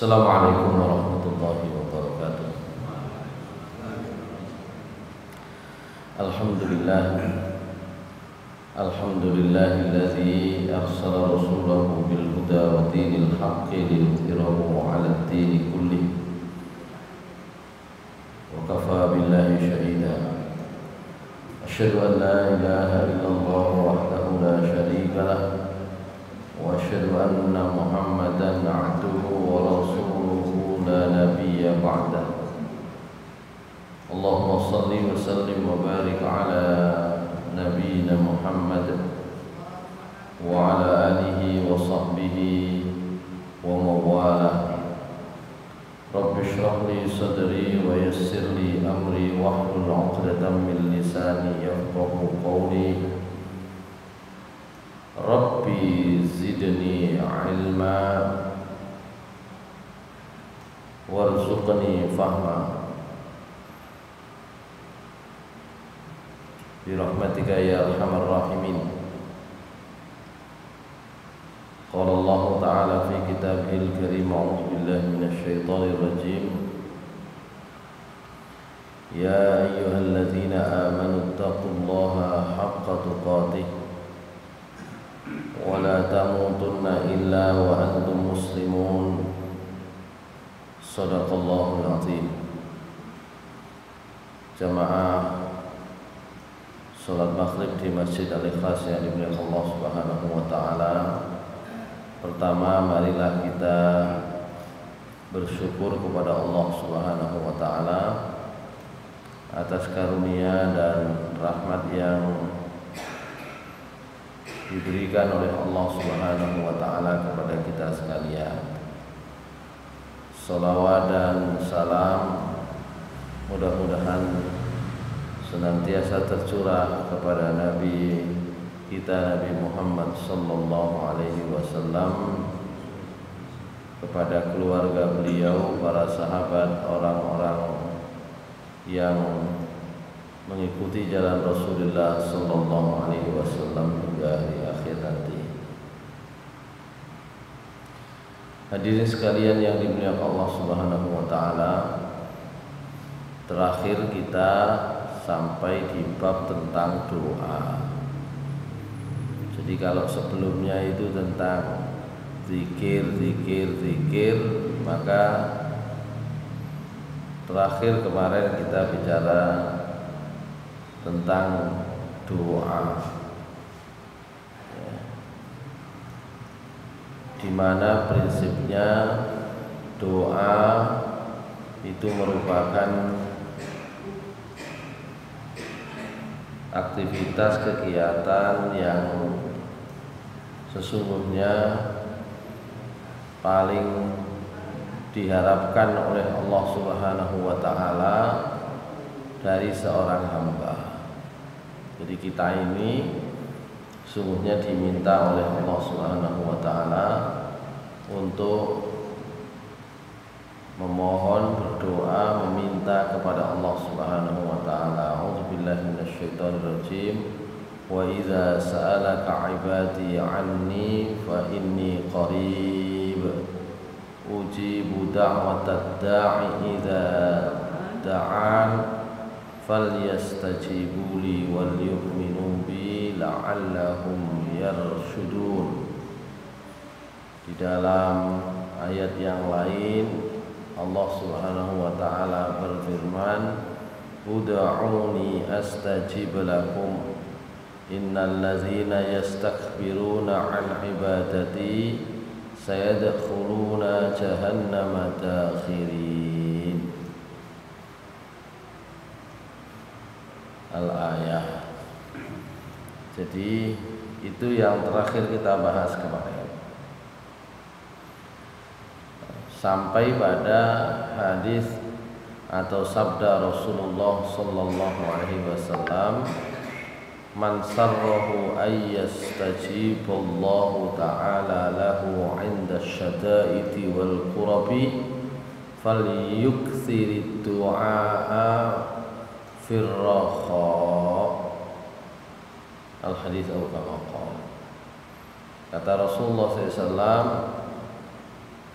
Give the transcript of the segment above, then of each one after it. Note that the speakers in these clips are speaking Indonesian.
Assalamualaikum warahmatullahi wabarakatuh. Alhamdulillahilladzi arsala rasulahu bil huda wa dinil haqqi liyudhhirahu 'alad dini kullih. Wa kafa billahi shahida. Asyhadu an la ilaha illallah wahdahu la syarika lah. Wa asyhadu anna Muhammadan 'abduhu wa rasuluhu la nabiyya ba'dah. Allahumma salli wa sallim wa barik ala nabiyyina Muhammad wa ala alihi wa sahbihi wa mawalah. Rabbi shrah li sadri wa yassir li amri wahlul 'uqdatam min lisani yafqahu qawli. Rabbi zidni ilma warzuqni fahma birahmatika ya arhamar rahimin. Qala Allah ta'ala fi kitabihil karim, a'udzu billahi minasy syaithanir rajim. Ya ayyuhalladzina amanu taqullaha haqqa tuqatih wa la tamutunna illa wa antum muslimun. Shadaqallahul azim. Jamaah salat maghrib di Masjid Al-Ikhlas yang dimuliakan Allah Subhanahu wa taala. Pertama, marilah kita bersyukur kepada Allah Subhanahu wa taala atas karunia dan rahmat yang diberikan oleh Allah Subhanahu wa taala kepada kita sekalian. Salawat dan salam mudah-mudahan senantiasa tercurah kepada Nabi kita, Nabi Muhammad sallallahu alaihi wasallam, kepada keluarga beliau, para sahabat, orang-orang yang mengikuti jalan Rasulullah sallallahu alaihi wasallam hingga hari akhir nanti. Hadirin sekalian yang dimuliakan Allah Subhanahu wa taala, terakhir kita sampai di bab tentang doa. Jadi kalau sebelumnya itu tentang zikir, maka terakhir kemarin kita bicara tentang doa, di mana prinsipnya doa itu merupakan aktivitas kegiatan yang sesungguhnya paling diharapkan oleh Allah Subhanahu wa taala dari seorang hamba. Jadi kita ini sesungguhnya diminta oleh Allah Subhanahu wa taala untuk memohon, berdoa, meminta kepada Allah Subhanahu wa taala. A'udzubillahi minasyaitonir rajim. Wa idza sa'alaka 'ibadi 'anni fa inni qarib ujibu da'watad da'i idza da'an falyastajibu li wal yu'minu bi la'allahum yarshudun. Di dalam ayat yang lain Allah Subhanahu wa taala berfirman, ud'uni astajib lakum innal ladzina yastakbiruna 'an ibadati sayadkhuluna jahannama dakhirin. Al-ayah. Jadi itu yang terakhir kita bahas kemarin, sampai pada hadis atau sabda Rasulullah sallallahu alaihi wasallam, man sarrahu ayyastajiballahu ta'ala lahu 'inda syada'iti wal qurabi falyuksirid du'a firraha. Al-hadits atau kama qala. Kata Rasulullah SAW,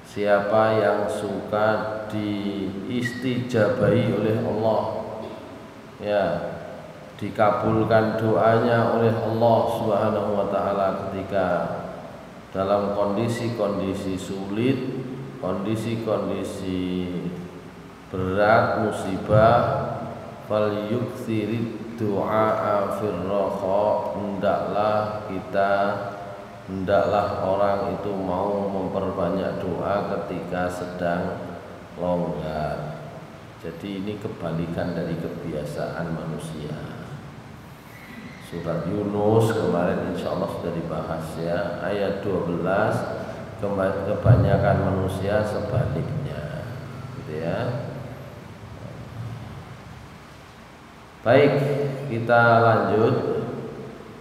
Siapa yang suka diistijabahi oleh Allah, ya, dikabulkan doanya oleh Allah Subhanahu wa taala ketika dalam kondisi-kondisi sulit, kondisi-kondisi berat, musibah, fal yuksirid du'a firraha, hendaklah orang itu mau memperbanyak doa ketika sedang longgar. Jadi ini kebalikan dari kebiasaan manusia. Surat Yunus kemarin insya Allah sudah dibahas ya, ayat 12, kebanyakan manusia sebaliknya, gitu ya. Baik, kita lanjut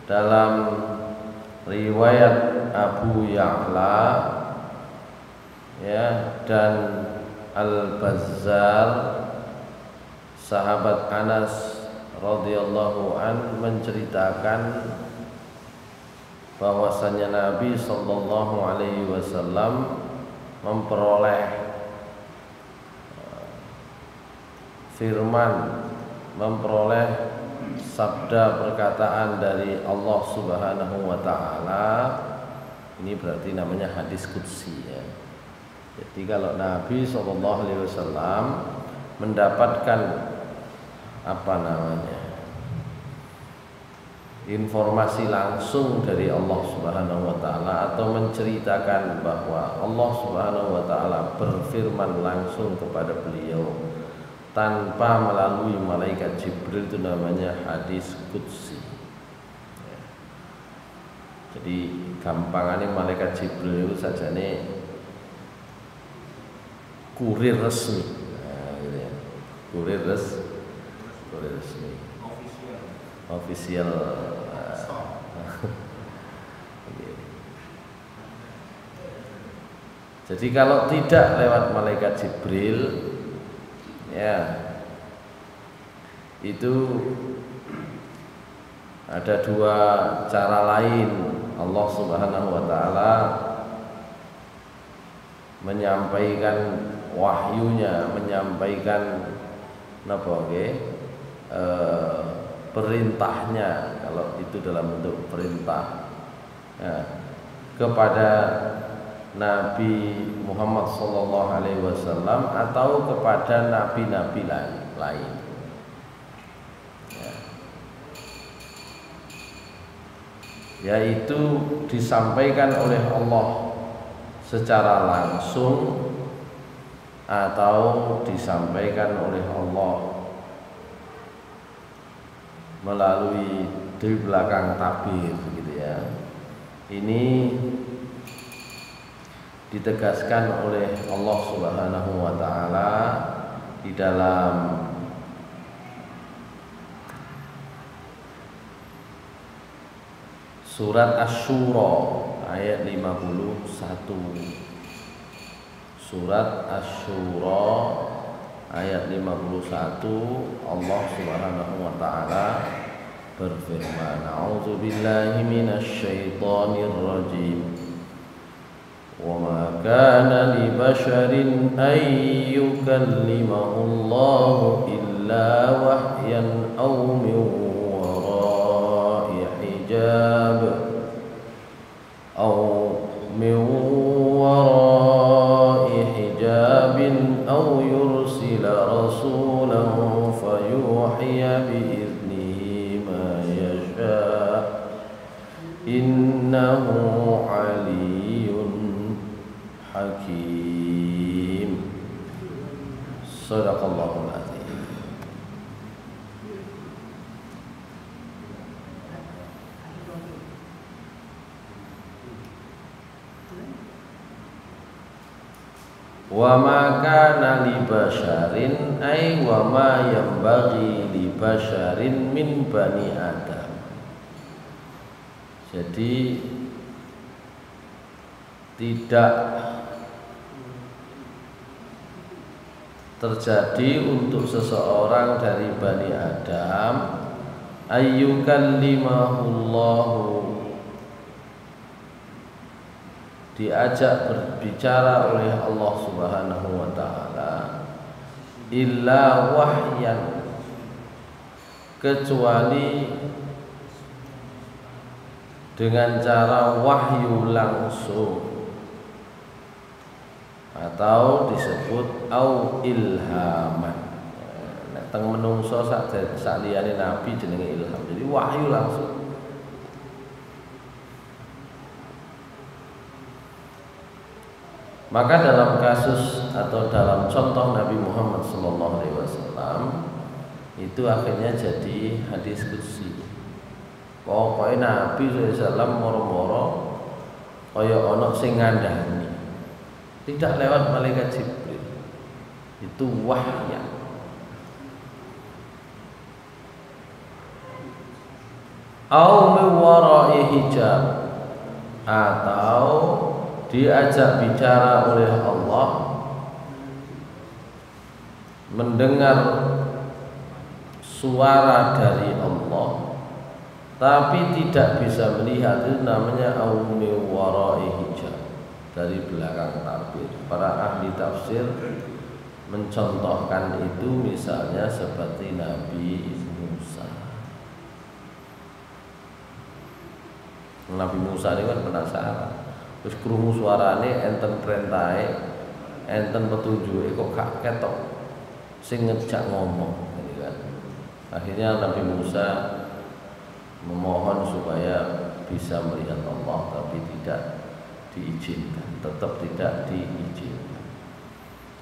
dalam riwayat Abu Ya'la ya dan Al-Bazzar, sahabat Anas radhiyallahu an menceritakan bahwasanya Nabi sallallahu alaihi wasallam memperoleh memperoleh sabda perkataan dari Allah Subhanahu wa taala. Ini berarti namanya hadis qudsi ya. Jadi kalau Nabi sallallahu alaihi wasallam mendapatkan informasi langsung dari Allah Subhanahu wa taala atau menceritakan bahwa Allah Subhanahu wa taala berfirman langsung kepada beliau tanpa melalui malaikat Jibril, itu namanya hadis qudsi. Jadi gampangannya malaikat Jibril itu sajane kurir resmi. Nah, gitu ya. Kurir resmi. Official. Jadi kalau tidak lewat malaikat Jibril, ya, itu ada dua cara lain Allah Subhanahu wa taala menyampaikan wahyunya, menyampaikan perintahnya, kalau itu dalam bentuk perintah ya, kepada Nabi Muhammad sallallahu alaihi wasallam atau kepada nabi-nabi lain. Ya. Yaitu disampaikan oleh Allah secara langsung atau disampaikan oleh Allah melalui di belakang tabir, gitu ya. Ini ditegaskan oleh Allah Subhanahu wa taala di dalam surat Asy-Syura ayat 51. Surat Asy-Syura ayat 51, Allah Subhanahu wa taala berfirman, a'udzubillahi minasyaitonir rajim. وَمَا كَانَ لِبَشَرٍ أَن يُكَلِّمَهُ اللَّهُ إِلَّا وَحْيًا أَوْ مِنْ وَرَاءِ حِجَابٍ أَوْ يُرْسِلَ رَسُولًا فَيُوحِيَ بِإِذْنِهِ مَا يَشَاءُ إِنَّهُ عَلِيٌّ Hakim. Shadaqallahul azim. Wa ma kana li basyarin ay wa ma yanbaghi li basyarin min bani Adam. Jadi tidak terjadi untuk seseorang dari Bani Adam ayyukallimahullahu, diajak berbicara oleh Allah Subhanahu wa taala illa wahyan, kecuali dengan cara wahyu langsung, atau disebut au ilhaman. Nek teng menungso sak liyane nabi jenenge ilham. Jadi wahyu langsung. Maka dalam kasus atau dalam contoh Nabi Muhammad SAW itu akhirnya jadi hadis qudsi. Pokoknya Nabi SAW moro-moro kaya ana sing ngandhani, tidak lewat malaikat Jibril, itu wahyu. Au min wara'i hijab, atau diajak bicara oleh Allah, mendengar suara dari Allah tapi tidak bisa melihat, itu namanya au min wara'i hijab, dari belakang tabir. Para ahli tafsir mencontohkan itu misalnya seperti Nabi Musa. Nabi Musa ini kan penasaran, terus krungu suarane enten perintahe, enten petunjuke kok gak ketok sing ngejak ngomong gitu kan. Akhirnya Nabi Musa memohon supaya bisa melihat Allah, tapi tidak diizinkan, tetap tidak diizinkan.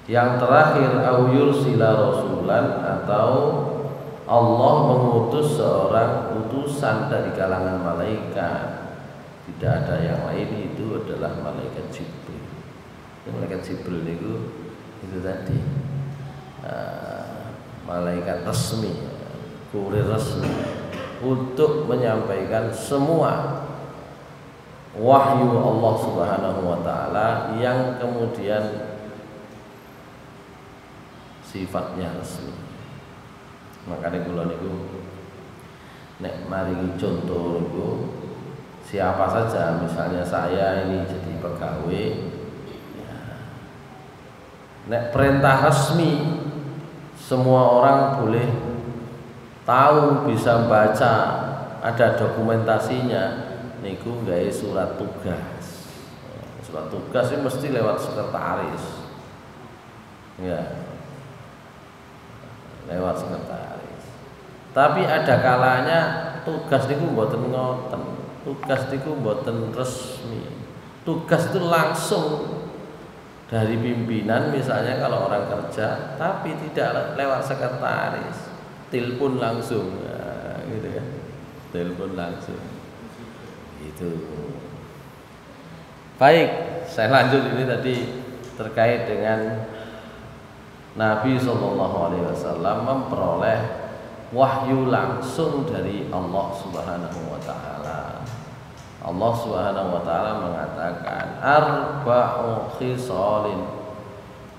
Yang terakhir au yursila rasulan, atau Allah mengutus seorang utusan dari kalangan malaikat. Tidak ada yang lain, itu adalah malaikat Jibril. Malaikat Jibril itu tadi malaikat resmi, kurir resmi untuk menyampaikan semua wahyu Allah Subhanahu wa taala yang kemudian sifatnya resmi. Makanya kula niku nek maringi contoh niku, siapa saja, misalnya saya ini jadi pegawai ya, nek perintah resmi semua orang boleh tahu, bisa baca, ada dokumentasinya, niku gawe surat tugas. Surat tugas ini mesti lewat sekretaris, ya, lewat sekretaris. Tapi ada kalanya tugas niku mboten ngoten. Tugas itu mboten resmi. Tugas itu langsung dari pimpinan, misalnya kalau orang kerja, tapi tidak lewat sekretaris, telepon langsung, nah, gitu ya, telepon langsung. Itu. Baik, saya lanjut ini tadi terkait dengan Nabi SAW memperoleh wahyu langsung dari Allah Subhanahu wa taala. Allah Subhanahu wa taala mengatakan arba'u khisalin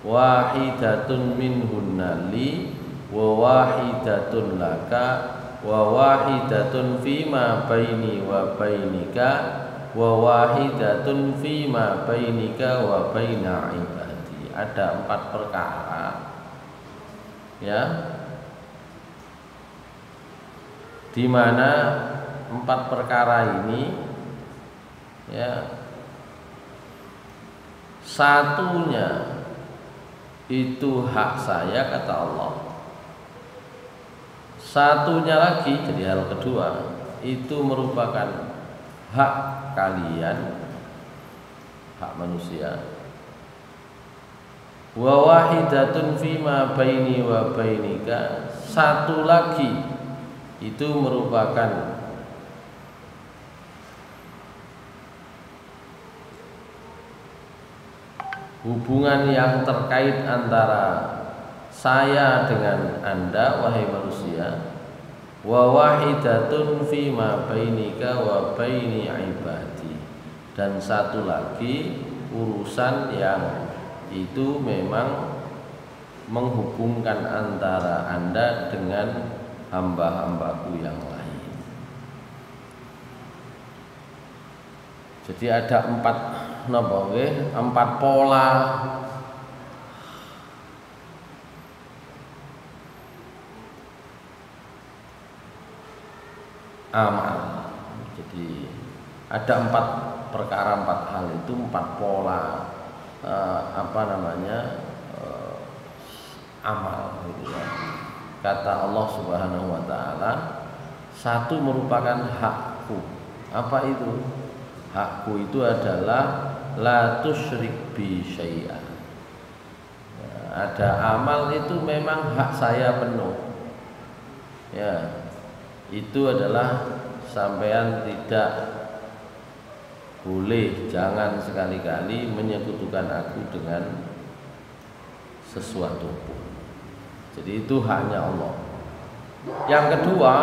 wahidatun minhunna li wa wahidatun laka wa wahidatun fima baini wa bainika wa wahidatun fima bainika wa baina ibadi. Ada 4 perkara, ya, di mana 4 perkara ini, ya, satunya itu hak saya kata Allah, satunya lagi, jadi hal kedua itu merupakan hak kalian, hak manusia. Wa wahidatun fima baini wa bainika, satu lagi itu merupakan hubungan yang terkait antara saya dengan Anda wahai manusia. Wa wahidatun fima bainika wa baini ibadi, dan satu lagi urusan yang itu memang menghubungkan antara Anda dengan hamba-hambaku yang lain. Jadi ada 4 napa nggih 4 pola amal. Jadi ada 4 perkara, 4 hal itu, 4 pola amal gitu ya. Kata Allah Subhanahu wa taala, satu merupakan hakku. Apa itu? Hakku itu adalah la tusyrik bi syai'an. Ya, ada amal itu memang hak saya penuh. Ya, itu adalah sampean tidak boleh, jangan sekali-kali menyekutukan aku dengan sesuatu pun. Jadi itu haknya Allah. Yang kedua,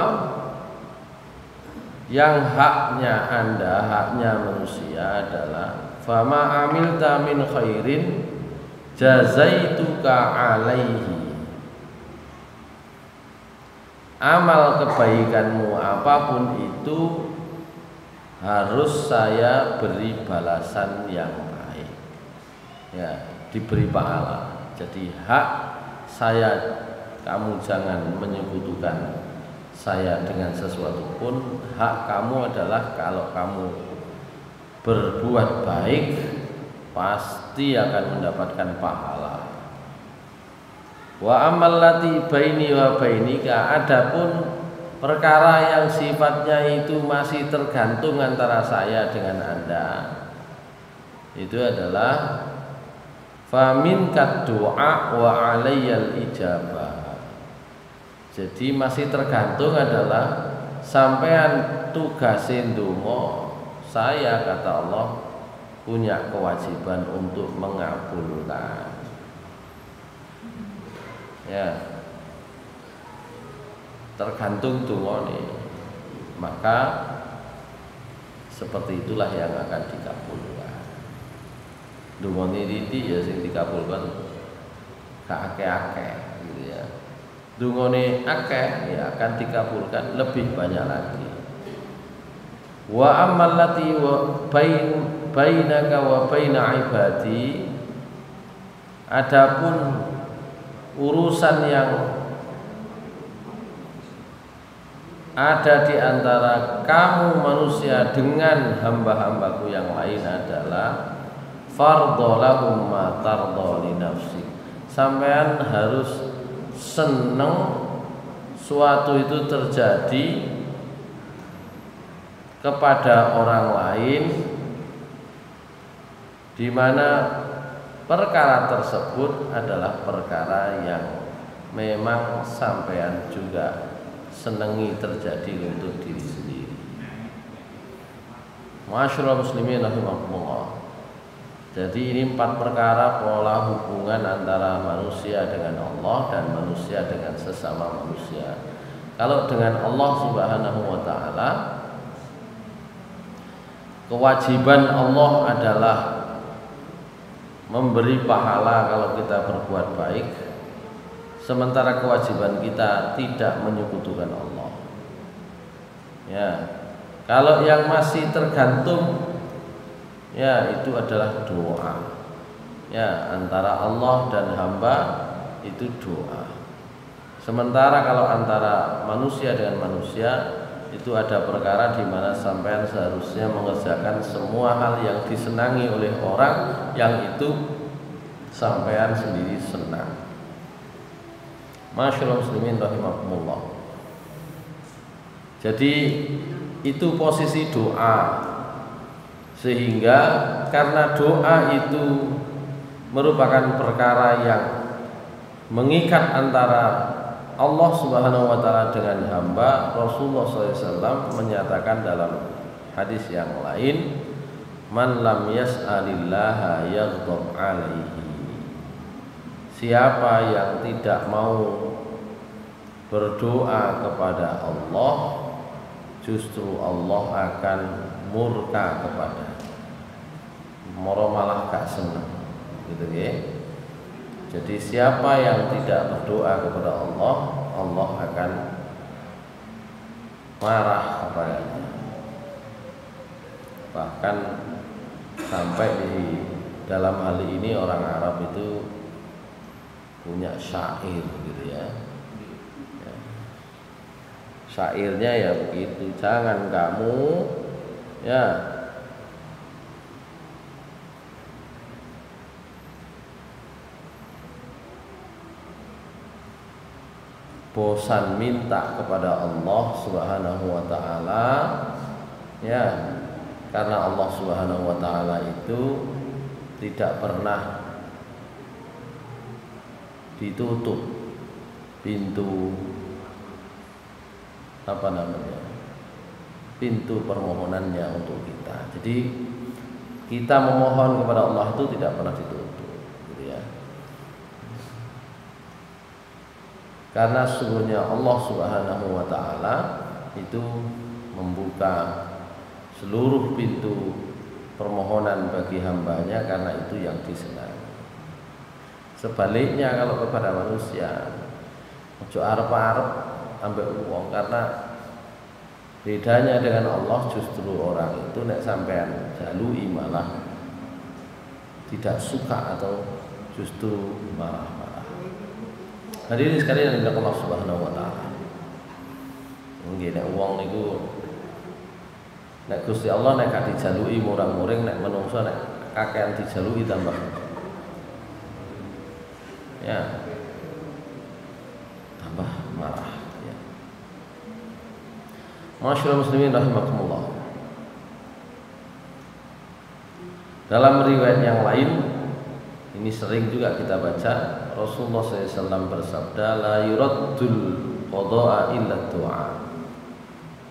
yang haknya Anda, haknya manusia adalah fama amilta min khairin jazaituka alaihi. Amal kebaikanmu apapun itu harus saya beri balasan yang baik. Ya, diberi pahala. Jadi hak saya, kamu jangan menyekutukan saya dengan sesuatu pun. Hak kamu adalah kalau kamu berbuat baik pasti akan mendapatkan pahala. Wa amallati baini wa bainika, adapun perkara yang sifatnya itu masih tergantung antara saya dengan Anda, itu adalah faminkat doa wa alayyal ijabah. Jadi masih tergantung adalah sampean tugasin donga, saya kata Allah punya kewajiban untuk mengabulkan. Ya, tergantung donga nih, maka seperti itulah yang akan dikabulkan. Donga niriti ya sing dikabulkan gak akeh-akeh gitu ya. Dungane akeh ya akan dikabulkan lebih banyak lagi. Wa amallati wa bainaka wa baina ibadi, adapun urusan yang ada di antara kamu manusia dengan hamba-hambaku yang lain adalah fardhu lahum ma tardha li nafsik. Sampean harus seneng suatu itu terjadi kepada orang lain di mana perkara tersebut adalah perkara yang memang sampean juga senangi terjadi untuk diri sendiri. Masyaallah muslimin rahimakumullah. Jadi ini 4 perkara pola hubungan antara manusia dengan Allah dan manusia dengan sesama manusia. Kalau dengan Allah Subhanahu wa taala, kewajiban Allah adalah memberi pahala kalau kita berbuat baik, sementara kewajiban kita tidak menyekutukan Allah. Ya, kalau yang masih tergantung, ya itu adalah doa. Ya, antara Allah dan hamba itu doa. Sementara kalau antara manusia dengan manusia itu ada perkara di mana sampean seharusnya mengerjakan semua hal yang disenangi oleh orang yang itu sampean sendiri senang. Masyaallah muslimin rahimakumullah. Jadi itu posisi doa, sehingga karena doa itu merupakan perkara yang mengikat antara Allah Subhanahu wa taala dengan hamba, Rasulullah SAW menyatakan dalam hadis yang lain, man lam yas'alillaha yaghdab alaihi. Siapa yang tidak mau berdoa kepada Allah, justru Allah akan murka kepada, malah gak senang, gitu ya. Jadi siapa yang tidak berdoa kepada Allah, Allah akan marah kepadanya. Bahkan Sampai di dalam hal ini orang Arab itu punya syair gitu ya. Syairnya ya begitu, jangan kamu ya bosan minta kepada Allah Subhanahu wa taala ya, karena Allah Subhanahu wa taala itu tidak pernah ditutup pintu pintu permohonannya untuk kita. Jadi kita memohon kepada Allah itu tidak pernah ditutup gitu ya. Karena sesungguhnya Allah Subhanahu wa taala itu membuka seluruh pintu permohonan bagi hambanya, karena itu yang disenangi. Sebaliknya kalau kepada manusia, ojo arep-arep ambek wong, karena bedanya dengan Allah justru orang itu nek sampean jalui malah tidak suka atau justru marah-marah. Hadirin sekalian yang Allah Subhanahu wa taala. Nggih nek wong niku nek Gusti Allah nek gak dijalui murang-muring, nek menungso nek kakean dijalui tambah ya tambah marah ya. Masyaallah muslimin rahimakumullah. Dalam riwayat yang lain, ini sering juga kita baca, Rasulullah SAW bersabda, la yuraddul qada'a illa du'a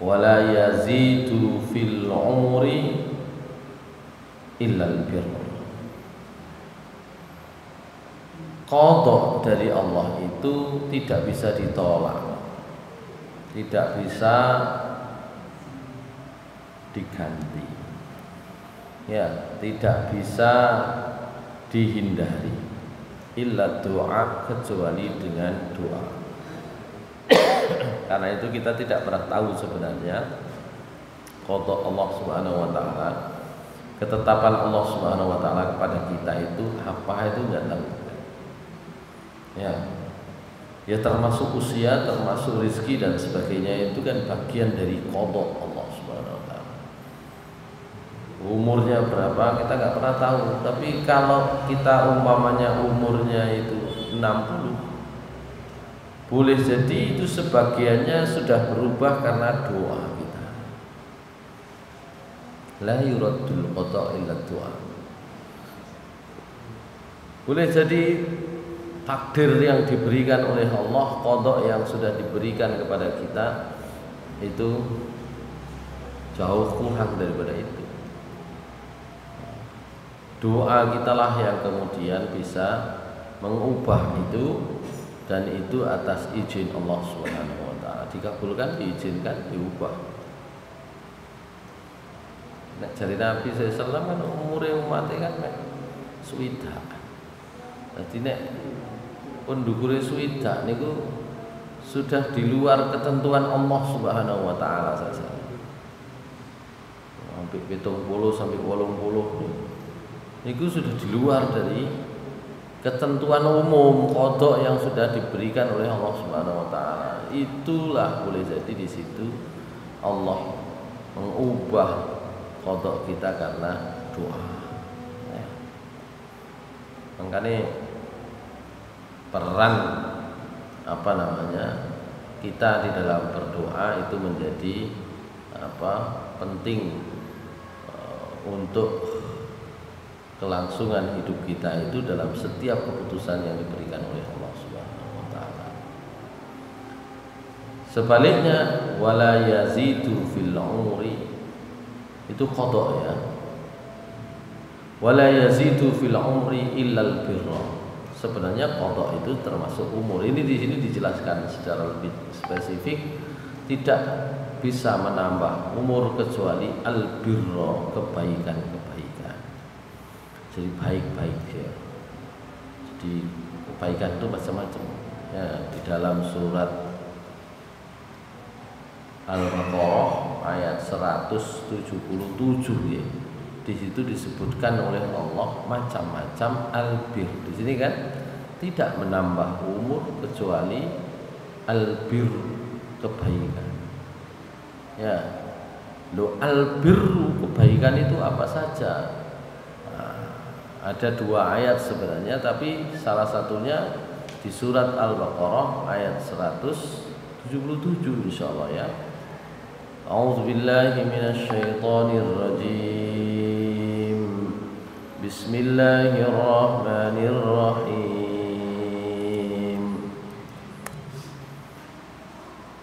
wa la yazidu fil umri illa al-birr. Qada dari Allah itu tidak bisa ditolak, tidak bisa diganti, ya, tidak bisa dihindari, illa doa, kecuali dengan doa. Karena itu kita tidak pernah tahu sebenarnya qada Allah Subhanahu wa taala, ketetapan Allah Subhanahu wa taala kepada kita itu apa, itu enggak tahu. Ya termasuk usia, termasuk rezeki dan sebagainya, itu kan bagian dari qada Allah Subhanahu wa taala. Umurnya berapa kita nggak pernah tahu, tapi kalau kita umpamanya umurnya itu 60, boleh jadi itu sebagiannya sudah berubah karena doa kita. La yuraddul qada illa doa. Boleh jadi takdir yang diberikan oleh Allah, qada yang sudah diberikan kepada kita itu jauh kurang daripada itu. Doa kita lah yang kemudian bisa mengubah itu, dan itu atas izin Allah Subhanahu wa taala. Dikabulkan, diizinkan, diubah. Nek jari Nabi sallallahu kan umure umat kan mek swidak. Dadi nek pendukure swidak niku sudah di luar ketentuan Allah Subhanahu wa taala saja. Sampai 70 sampai 80 niku sudah di luar dari ketentuan umum qada yang sudah diberikan oleh Allah Subhanahu wa taala. Itulah boleh jadi di situ Allah mengubah qada kita karena doa. Ya. Makanya peran kita di dalam berdoa itu menjadi penting untuk kelangsungan hidup kita itu dalam setiap keputusan yang diberikan oleh Allah Subhanahu wa taala. Sebaliknya wala yazidu fil umri, itu qada ya. Wala yazidu fil umri illal birra. Sebenarnya qada itu termasuk umur. Ini di sini dijelaskan secara lebih spesifik, tidak bisa menambah umur kecuali al-birra, kebaikan-kebaikan. Jadi baik-baik ya. Jadi kebaikan itu macam-macam. Ya, di dalam surat Al-Baqarah ayat 177 ya. di situ disebutkan oleh Allah macam-macam albir. Di sini kan tidak menambah umur kecuali albir, kebaikan. Ya, lo albir kebaikan itu apa saja? Ada 2 ayat sebenarnya, tapi salah satunya di surat Al-Baqarah ayat 177 insyaallah ya. A'udzubillahi minasyaitonirrajim. Bismillahirrahmanirrahim.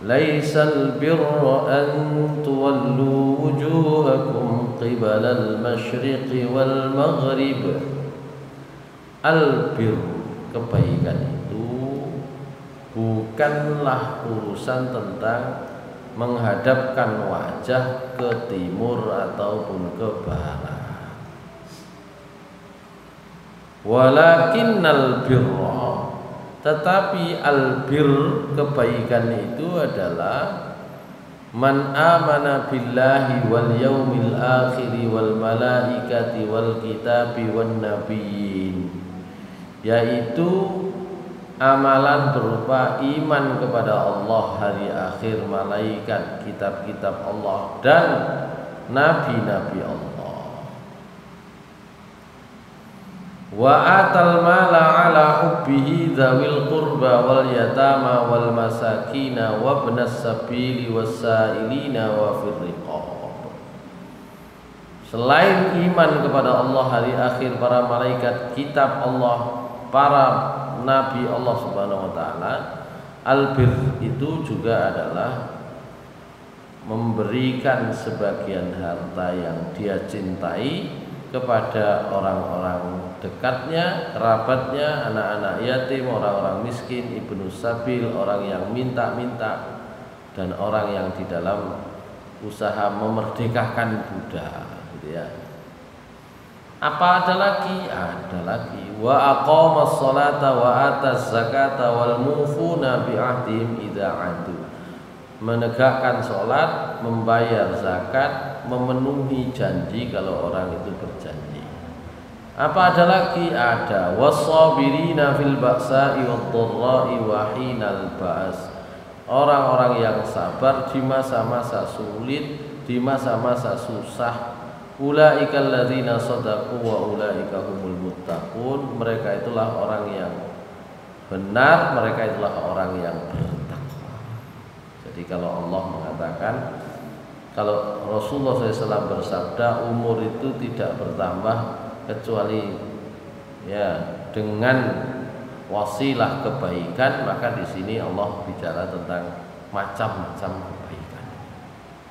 Laisal birra an tuwallu wujuhakum qibalal masyriqi wal maghrib. Albir, kebaikan itu bukanlah urusan tentang menghadapkan wajah ke timur ataupun ke barat. Walakinnal birra, tetapi albir, kebaikan itu adalah man amana billahi wal yaumil akhir wal malaikati wal kitabi wan nabiyyin, yaitu amalan berupa iman kepada Allah, hari akhir, malaikat, kitab-kitab Allah dan nabi-nabi Allah. Wa atal mala ala hubbihi dzawil qurba wal yatama wal masakina wa ibnas sabili wasailina wa fir riqab. Selain iman kepada Allah, hari akhir, para malaikat, kitab Allah, para nabi Allah Subhanahu wa taala, albir itu juga adalah memberikan sebagian harta yang dia cintai kepada orang-orang dekatnya, kerabatnya, anak-anak yatim, orang-orang miskin, ibnu sabil, orang yang minta-minta, dan orang yang di dalam usaha memerdekakan budak, gitu ya. Apa ada lagi? Ada lagi. Wa aqamas sholata wa ataz zakata wal mufuna bi ahdihim idza adu. Menegakkan sholat, membayar zakat, memenuhi janji kalau orang itu berjanji. Apa ada lagi? Ada was-sabirina fil ba'sa'i wad-dharra'i wa hinal ba's. Orang-orang yang sabar di masa-masa sulit, di masa-masa susah. Ulaikal ladzina shadaqu wa ulaika humul muttaqun. Mereka itulah orang yang benar, mereka itulah orang yang bertakwa. Jadi kalau Allah mengatakan, kalau Rasulullah SAW bersabda umur itu tidak bertambah kecuali ya dengan wasilah kebaikan, maka di sini Allah bicara tentang macam-macam kebaikan.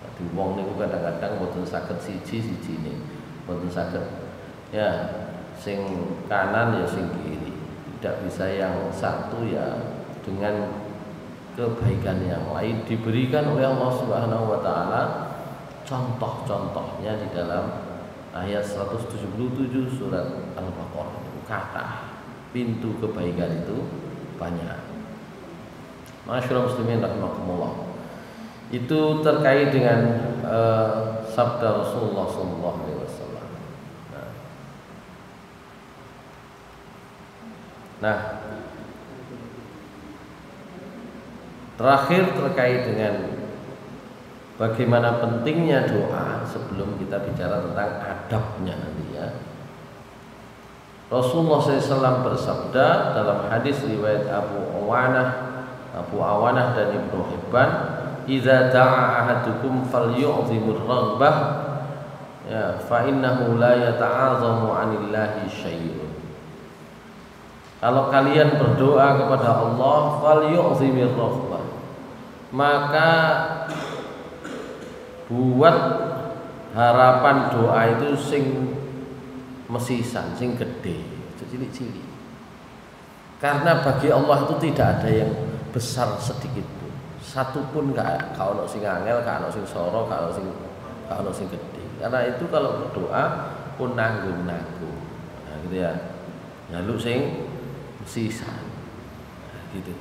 Jadi wong niku kadang-kadang mboten saged siji-siji nih, mboten saged ya sing kanan ya sing kiri, tidak bisa yang satu ya dengan kebaikan yang lain diberikan oleh Allah Subhanahu wa taala. Contoh-contohnya di dalam ayat 177 surat Al-Baqarah. Kata pintu kebaikan itu banyak. Masyaallah muslimin rahimakumullah. Itu terkait dengan sabda Rasulullah SAW. Nah, terakhir terkait dengan bagaimana pentingnya doa sebelum kita bicara tentang adabnya nanti ya. Rasulullah SAW bersabda dalam hadis riwayat Abu Awanah dan Ibnu Hibban, "Idza da'a ahadukum falyu'zimur raghbah ya fa innahu la yata'azamu 'anillahi syai'un." Kalau kalian berdoa kepada Allah, falyu'zimir raghbah, maka buat harapan doa itu sing mesisan, sing gede, cilik-cilik. Karena bagi Allah itu tidak ada yang besar sedikit pun. Satu pun gak ono sing angel, gak ono sing soro, gak ono sing gede. Karena itu kalau berdoa pun nanggung-nanggung. Nah, gitu ya. Nyaluk sing mesisan. Nah, gitu.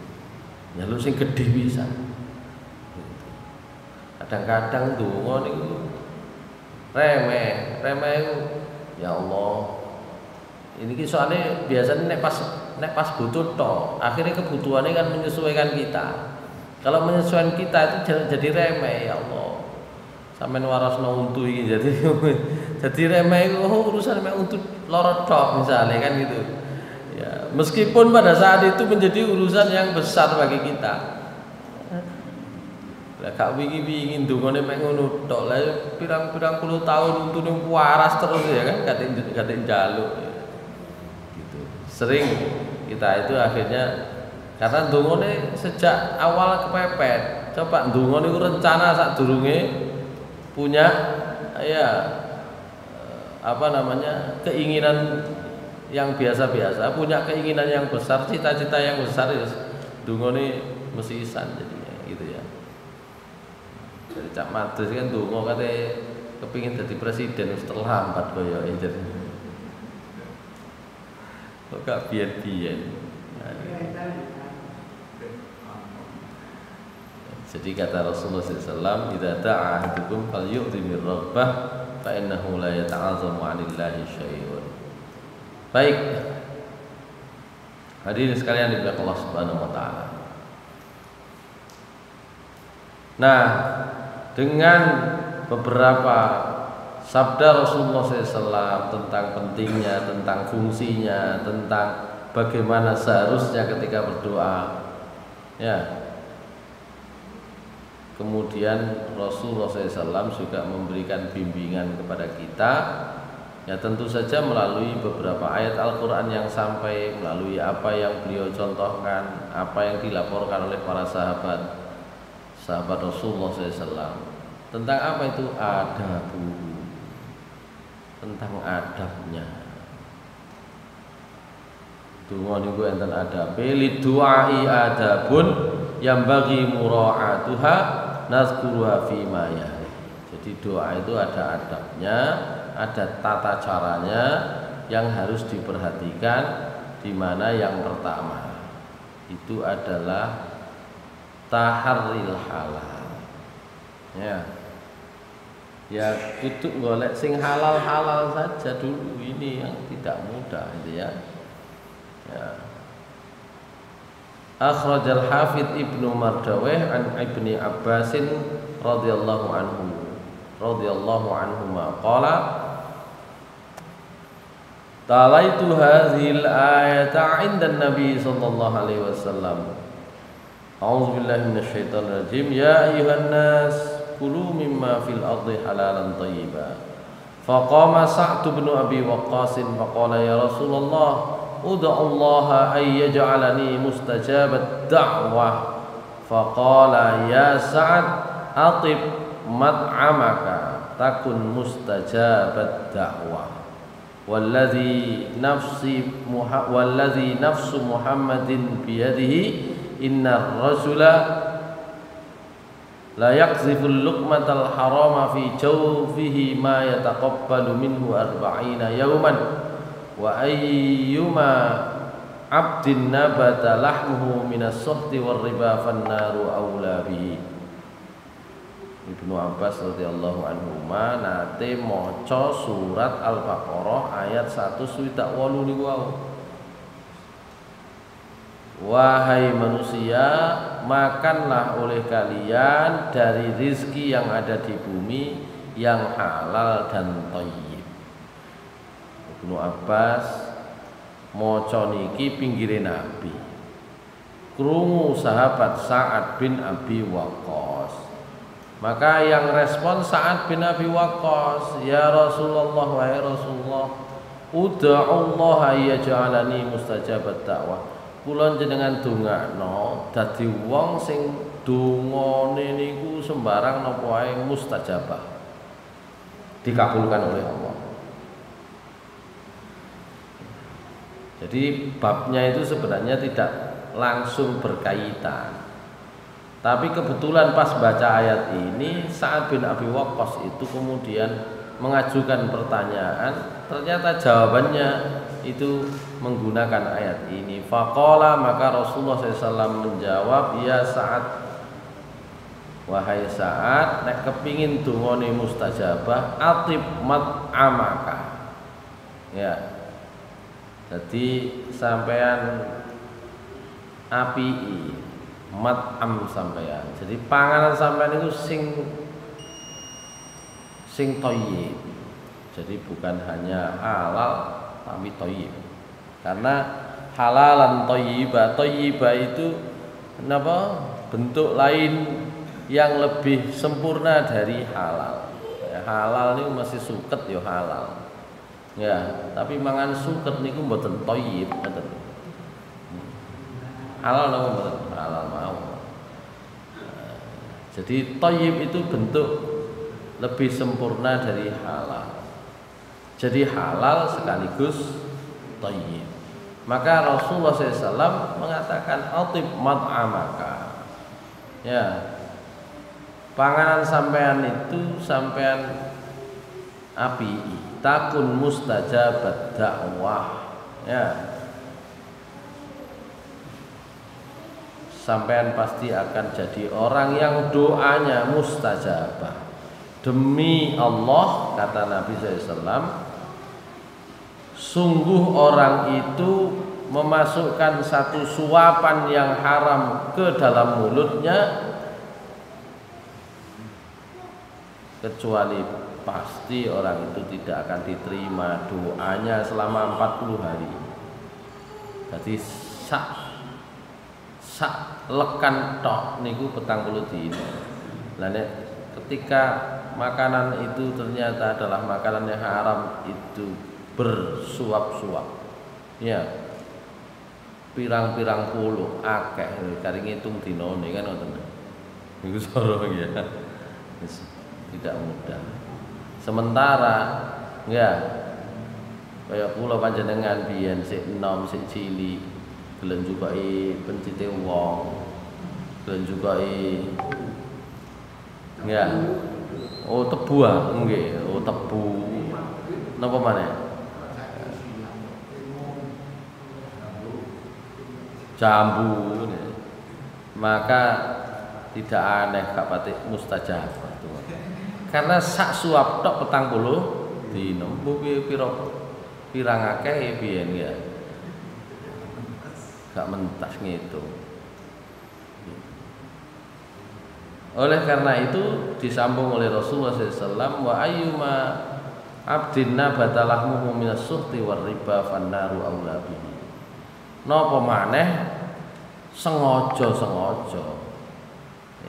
Nyaluk sing gede bisa. Kadang-kadang donga niku remeh itu ya Allah. Ini soalnya biasanya nek pas butuh toh, akhirnya kebutuhannya kan menyesuaikan kita. Kalau menyesuaikan kita itu jadi remeh ya Allah. Sampai warasno untu ini jadi remeh itu urusan remeh untuk lorot tok misalnya kan gitu. Ya, meskipun pada saat itu menjadi urusan yang besar bagi kita. Lah gak wingi-wingi ndongane mek ngono tok. Lah pirang-pirang puluh tahun untune waras terus ya kan gak njaluk. Gitu. Sering kita itu akhirnya karena ndongane sejak awal kepepet. Coba ndongane iku rencana sadurunge punya ya keinginan yang biasa-biasa, punya keinginan yang besar, cita-cita yang besar ya ndongane mesti isan jadinya gitu ya. Jadi Cak Madus kan ndonga kate kepingin jadi presiden wis terlambat koyoke jadi. Kok gak biyen-biyen. Jadi kata Rasulullah SAW, "Idza da'a ahadukum falyu'ti bir rabbah fa innahu la yata'azzamu 'anillahi syai'un." Baik. Hadirin sekalian dimuliakan Allah Subhanahu wa taala. Nah, dengan beberapa sabda Rasulullah SAW tentang pentingnya, tentang fungsinya, tentang bagaimana seharusnya ketika berdoa, ya. Kemudian Rasulullah SAW juga memberikan bimbingan kepada kita, ya tentu saja melalui beberapa ayat Al-Quran yang sampai, melalui apa yang beliau contohkan, apa yang dilaporkan oleh para sahabat Rasulullah SAW. Tentang apa itu? Adabu, tentang adabnya. Dungo niku enten adabe, lidu'ai adabun yang bagi mura'atuha nazkuruha fi ma yali. Jadi doa itu ada adabnya, ada tata caranya yang harus diperhatikan, di mana yang pertama itu adalah taharril halal. Ya. Ya itu golek sing halal-halal saja dulu, ini yang tidak mudah itu ya. Ya. Akhrajal Hafidz Ibnu Mardaweh an Ibni Abbasin radhiyallahu anhuma qala talaitu hadhil ayata 'inda an-nabi sallallahu alaihi wasallam. A'udzu billahi minasyaitonir rajim. Ya ayyuhan nas kulu mimma fil ardi halalan thayyiban. Faqama Sa'd bin Abi Waqqas faqala ya Rasulullah ud'u Allah ay yaj'alani mustajabat da'wah. Faqala ya Sa'd atib mat'amaka takun mustajabat da'wah. Walladhi nafsu Muhammadin biyadihi innar rajula la yaqziful luqmatal harama fi jawfihi ma yataqabbalu minhu 40 yawman wa ayyuma 'abdin nabata lahmuhu minas suhti war riba fannaru aula bihi. Ibnu Abbas radhiyallahu anhuma nate maca surat Al-Baqarah ayat 128 niku wau. Wahai manusia, makanlah oleh kalian dari rizki yang ada di bumi yang halal dan thayyib. Ibnu Abbas maca niki pinggire Nabi. Krungu sahabat Sa'ad bin Abi Waqqas. Maka yang respon Sa'ad bin Abi Waqqas, ya Rasulullah, wahai Rasulullah, ud'u Allah yaj'alani mustajabat da'wah. Kula jenengan dongakno dadi wong sing dongane niku sembarang napa wae mustajabah, dikabulkan oleh Allah. Jadi babnya itu sebenarnya tidak langsung berkaitan, tapi kebetulan pas baca ayat ini Sa'ad bin Abi Waqqas itu kemudian mengajukan pertanyaan, ternyata jawabannya itu menggunakan ayat ini. Faqala, maka Rasulullah SAW menjawab, ya Sa'ad, Wahai Sa'ad, nek kepingin dungane mustajabah, atib mat'amaka. Ya. Jadi sampean apii mat'am sampean. Jadi panganan sampean itu sing thayyib. Jadi bukan hanya halal tapi thayyib. Karena halalan thayyibah, thayyibah itu kenapa? Bentuk lain yang lebih sempurna dari halal. Ya, halal ini masih suket ya halal. Ya, tapi mangan suket niku mboten thayyib, mboten. Halal napa mboten? Halal mau. Jadi thayyib itu bentuk lebih sempurna dari halal. Jadi halal sekaligus thayyib. Maka Rasulullah SAW mengatakan atib mat'amaka. Ya, panganan sampean itu sampean api takun mustajabat dakwah. Ya, sampean pasti akan jadi orang yang doanya mustajabah. Demi Allah, kata Nabi SAW, sungguh orang itu memasukkan satu suapan yang haram ke dalam mulutnya, kecuali pasti orang itu tidak akan diterima doanya selama 40 hari. Jadi sak lekan tok niku 40 dina. Lah nek ketika makanan itu ternyata adalah makanan yang haram, itu bersuap-suap. Ya. Pirang-pirang puluh akeh kari ngitung dinone kan ngoten. Niku soro ya. Tidak mudah. Sementara ya kaya kula panjenengan biyen sik enom sik cilik gelem jukoki pencite wong, gelem jukoki ya. Oh tebu ah nggih, oh tebu. Napa maneh? Jambu. Maka tidak aneh gak pati mustajabah. Karena sak suap tok 40 dina pira pirang akeh biyen ya. Gak mentas ngitung. Oleh karena itu disambung oleh Rasulullah SAW, wa ayyuma abdin nabata lahmuhu minas suhti war riba fannaru aula bihi. Napa maneh sengaja.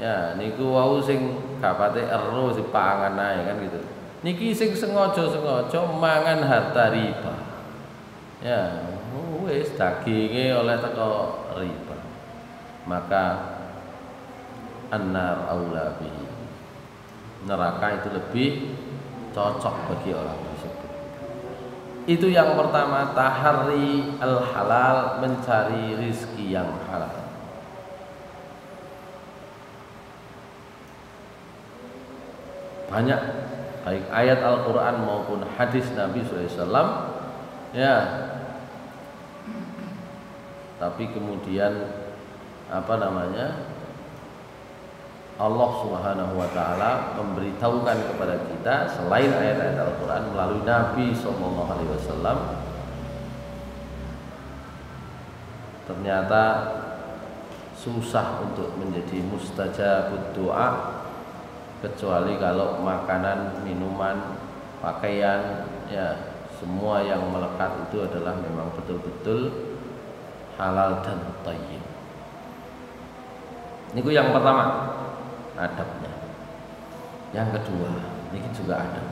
Ya, niku wau sing gak pate ero sing pangan ae kan gitu. Niki sing sengaja mangan harta riba. Ya, wis daginge oleh teko riba. Maka annar aula bihi. Neraka itu lebih cocok bagi orang tersebut. Itu yang pertama, tahari al-halal, mencari rizki yang halal. Banyak baik ayat Al-Quran maupun hadis Nabi SAW ya. Tapi kemudian Allah Subhanahu wa taala memberitahukan kepada kita selain ayat-ayat Al-Quran melalui Nabi SAW, ternyata susah untuk menjadi mustajabud doa kecuali kalau makanan, minuman, pakaian, ya semua yang melekat itu adalah memang betul-betul halal dan thayyib. Niku yang pertama adabnya. Yang kedua, ini juga adab.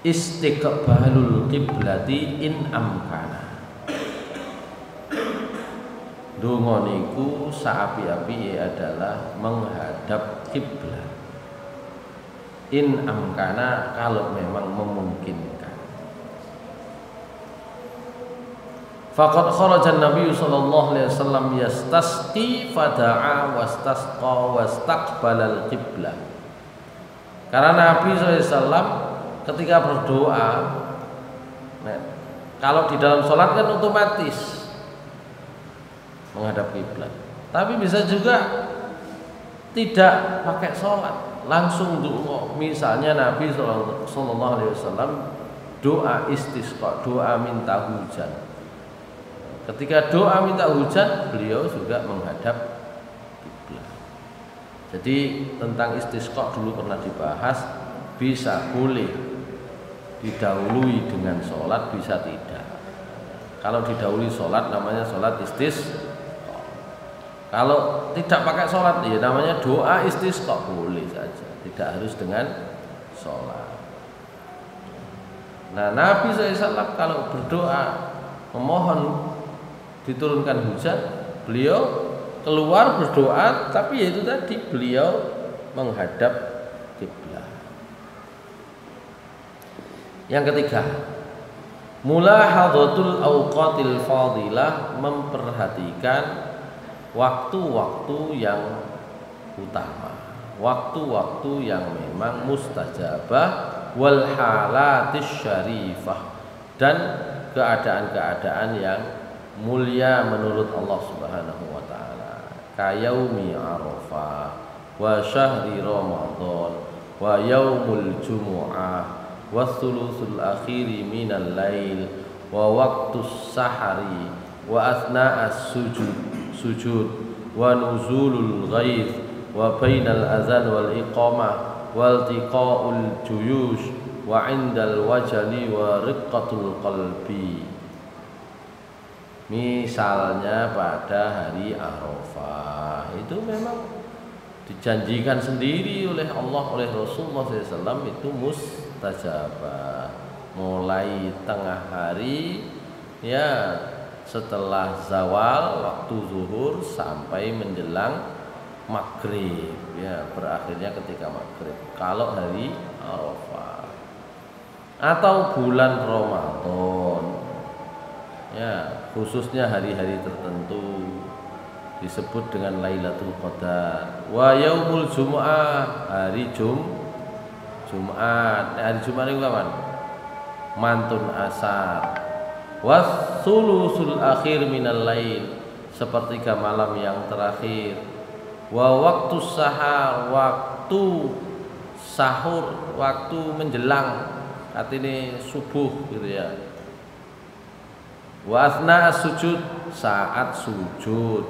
Istiqbalul qiblati in amkana. Donga niku saapi-api adalah menghadap kiblat. In amkana, kalau memang memungkinkan. Faqad kharaja Nabi sallallahu alaihi wasallam yastasqi fada'a wastasqa wastaqbalal qiblah. Karena Nabi SAW ketika berdoa, kalau di dalam sholat kan otomatis menghadap kiblat. Tapi bisa juga tidak pakai sholat, langsung doa. Misalnya Nabi Sallallahu Alaihi Wasallam doa istisqa, doa minta hujan. Ketika doa minta hujan, beliau juga menghadap kiblat. Jadi tentang istisqa dulu pernah dibahas, bisa boleh didahului dengan sholat, bisa tidak. Kalau didahului sholat namanya sholat istisqa. Kalau tidak pakai sholat, ya namanya doa istisqa, boleh saja, tidak harus dengan sholat. Nah, Nabi SAW kalau berdoa memohon diturunkan hujan, beliau keluar berdoa, tapi yaitu tadi beliau menghadap kiblat. Yang ketiga, mulahadhatul awqatil fadilah, memperhatikan waktu-waktu yang utama, waktu-waktu yang memang mustajabah, wal halatis syarifah, dan keadaan-keadaan yang mulia menurut Allah Subhanahu wa taala. Kayaumi Arafah wa syahri Ramadan wa yaumul jumu'ah wa thulutsul akhiri minal lail wa waqtus sahari wa athna'as sujud wa nuzulul ghaith wa bainal azan wal iqamah wal tiqaul juyush wa indal wajali wa riqqatul qalbi. Misalnya pada hari Arafah itu memang dijanjikan sendiri oleh Allah, oleh Rasulullah SAW, itu mustajabah. Mulai tengah hari, ya setelah zawal waktu zuhur sampai menjelang maghrib, ya berakhirnya ketika maghrib kalau hari Arafah. Atau bulan Ramadan, ya khususnya hari-hari tertentu disebut dengan Lailatul Qadar. Wa yaumul Jumu'ah, hari Jumat. Hari Jumat itu kapan? Mantun asar. Wassulusul akhir minal lail, sepertiga malam yang terakhir. Wa waktu sahar, waktu sahur, waktu menjelang artinya subuh gitu ya. Wa asna sujud, saat sujud.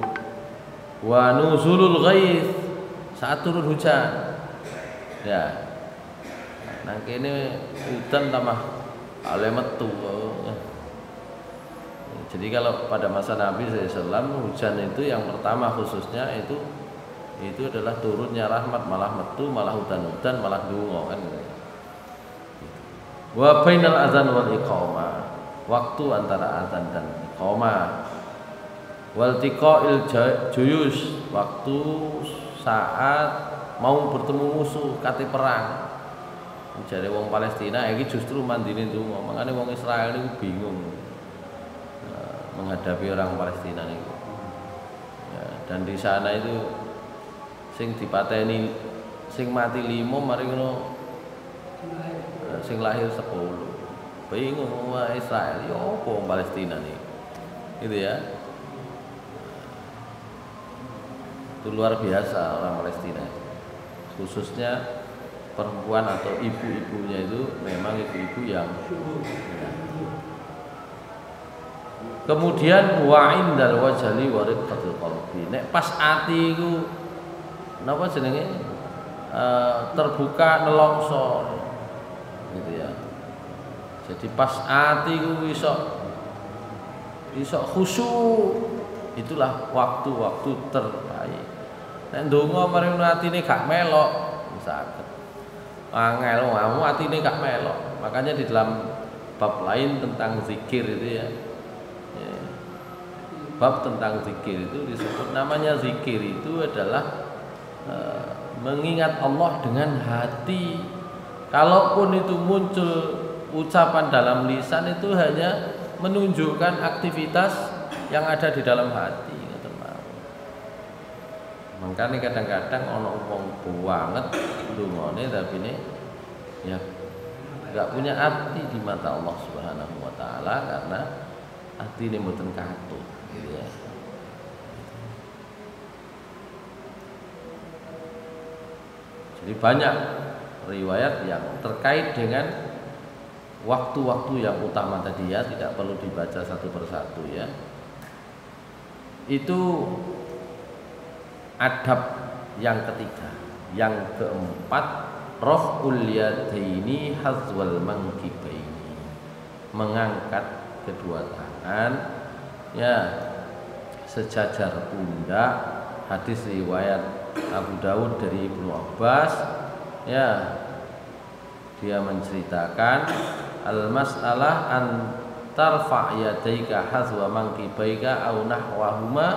Wa nuzulul ghaith, saat turun hujan. Ya. Nah kene udan tambah ale metu. Jadi kalau pada masa Nabi SAW hujan itu yang pertama khususnya itu adalah turunnya rahmat, malah metu, malah udan-udan, malah dungo kan. Wa bainal azan wal iqamah, waktu antara azan dan iqamah. Wal tiqail juyus, waktu saat mau bertemu musuh kate perang. Jare wong Palestina iki justru mandine donga, makane wong Israel niku bingung menghadapi orang Palestina niku. Ya, dan di sana itu sing dipateni, sing mati 5, mari ngono sing lahir 10. Bingung wong Israel, ya apa wong Palestina nih. Gitu ya. Itu luar biasa orang Palestina. Khususnya perempuan atau ibu-ibunya itu memang ibu-ibu yang ya. Kemudian wa indal wajali wa riqqatul qalbi. Nek pas ati iku napa jenenge terbuka nelongso gitu ya. Jadi pas ati iku iso khusyuk, itulah waktu-waktu terbaik. Nek ndonga maring atine gak melok saged. Angel wae atine gak melok. Makanya di dalam bab lain tentang zikir itu ya. Bab tentang zikir itu disebut, namanya zikir itu adalah mengingat Allah dengan hati. Kalaupun itu muncul ucapan dalam lisan, itu hanya menunjukkan aktivitas yang ada di dalam hati. Makanya kadang-kadang ono wong banget dungane tapi ini ya enggak punya arti di mata Allah Subhanahu wa taala, karena hati ini mboten katut gitu ya. Jadi banyak riwayat yang terkait dengan waktu-waktu yang utama tadi ya, tidak perlu dibaca satu persatu ya. Itu adab yang ketiga. Yang keempat, raf'ul yadaini hazwal mankibaini, mengangkat kedua tangan ya sejajar pundak. Hadis riwayat Abu Dawud dari Ibnu Abbas ya, dia menceritakan al-mas'alah an tarfa' yadaika hazwa mankibaika aw nahwahuma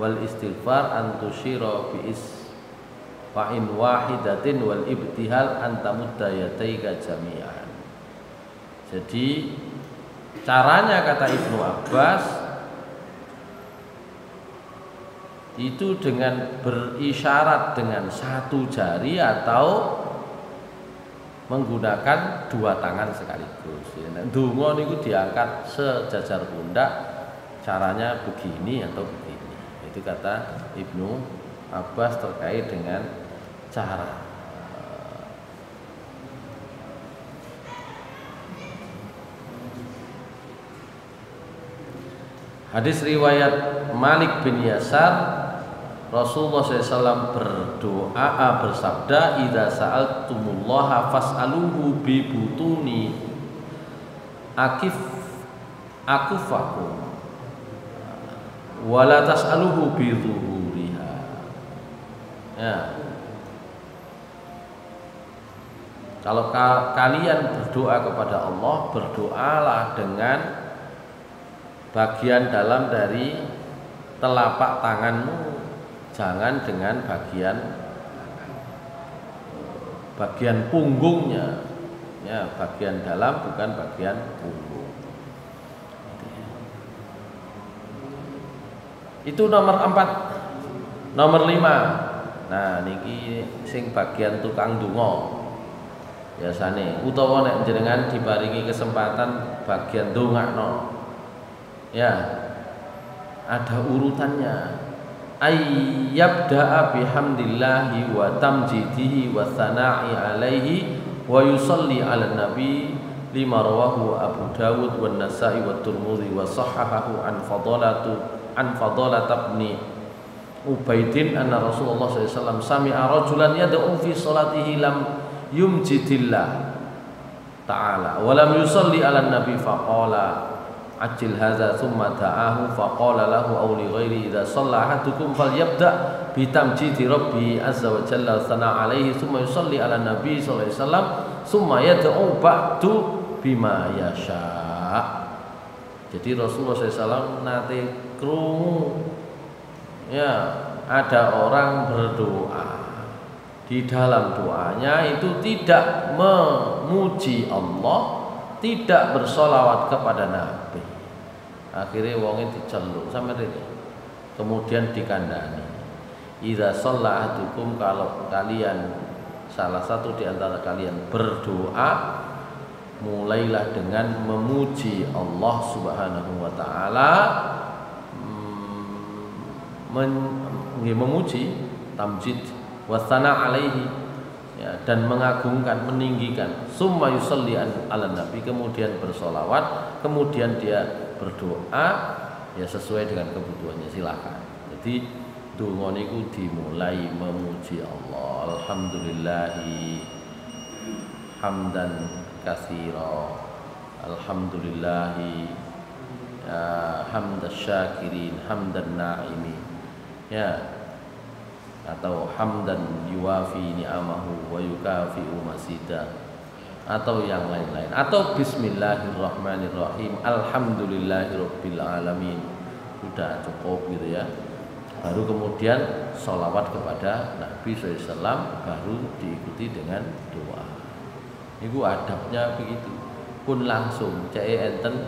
wal istighfar an tusyira bi isfa'in wahidatin wal ibtihal an tamudda yadaika jami'an. Jadi caranya kata Ibnu Abbas itu dengan berisyarat dengan satu jari atau menggunakan dua tangan sekaligus. Ndonga niku diangkat sejajar pundak, caranya begini atau begini. Itu kata Ibnu Abbas terkait dengan cara. Hadis riwayat Malik bin Yasar, Rasulullah SAW berdoa bersabda, idza sa'altumullaha fas'aluhu bi butuni akufakum wa la tas'aluhu bi zuhuriha. Ya. Kalau kalian berdoa kepada Allah, berdoalah dengan bagian dalam dari telapak tanganmu, jangan dengan bagian punggungnya ya, bagian dalam bukan bagian punggung. Itu nomor 4. Nomor 5, nah niki sing bagian tukang donga biasane, utawa nek jenengan diparingi kesempatan bagian dongakno ya, ada urutannya. Ayyabda'a bihamdillahi wa tamjidihi wa thana'i alaihi wa yusalli ala nabi, lima rawahu Abu Dawud wa Nasa'i wa Tirmidzi wa sahahahu an Fadalat ibn Ubaidin anna Rasulullah SAW sami'a rajulan yad'u fi salatihi lam yumjidillah ta'ala wa lam yusalli ala nabi faqala ajil hadza thumma da'ahu faqala lahu aw li ghairi idza shalla ahadukum falyabda bi tamjidi rabbi azza wa jalla thana alaihi thumma yusalli ala nabi sallallahu alaihi wasallam thumma yad'u ba'du bima yasha. Jadi Rasulullah SAW nate krungu ya, ada orang berdoa, di dalam doanya itu tidak memuji Allah, tidak bersolawat kepada Nabi. Akhirnya wongnya diceluk sama ini, kemudian dikandani. Idza shalla ahadukum, kalau kalian salah satu di antara kalian berdoa, mulailah dengan memuji Allah Subhanahu wa taala, memuji, tamjid wasana alaihi ya, dan mengagungkan, meninggikan. Summa yusalli ala nabi, kemudian bersolawat, kemudian dia berdoa ya sesuai dengan kebutuhannya, silakan. Jadi donga niku dimulai memuji Allah. Alhamdulillahi hamdan katsira, alhamdulillahi hamdas syakirin, hamdan na'imin ya, atau hamdan yuwafi ni'amahu wa yukafi'u masida, atau yang lain-lain, atau bismillahirrahmanirrahim, alhamdulillahirabbil alamin. Sudah cukup gitu ya. Baru kemudian sholawat kepada Nabi SAW, baru diikuti dengan doa. Itu adabnya begitu. Pun langsung cek enten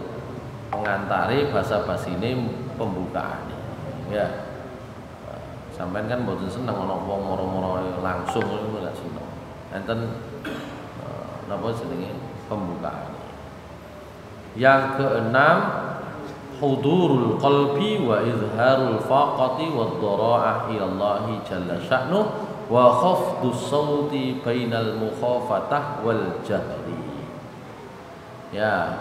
pengantari basa-basine pembukaan ya. Sampean kan mboten seneng ana wong moro-moro langsung niku lak seneng. Enten napa jenenge pembukaan. Yang keenam, hudurul qalbi wa izharul faqati wad dhara'ah ila Allah jalla sya'nuh wa khafdus sauti bainal mukhafatah wal jahri. Ya,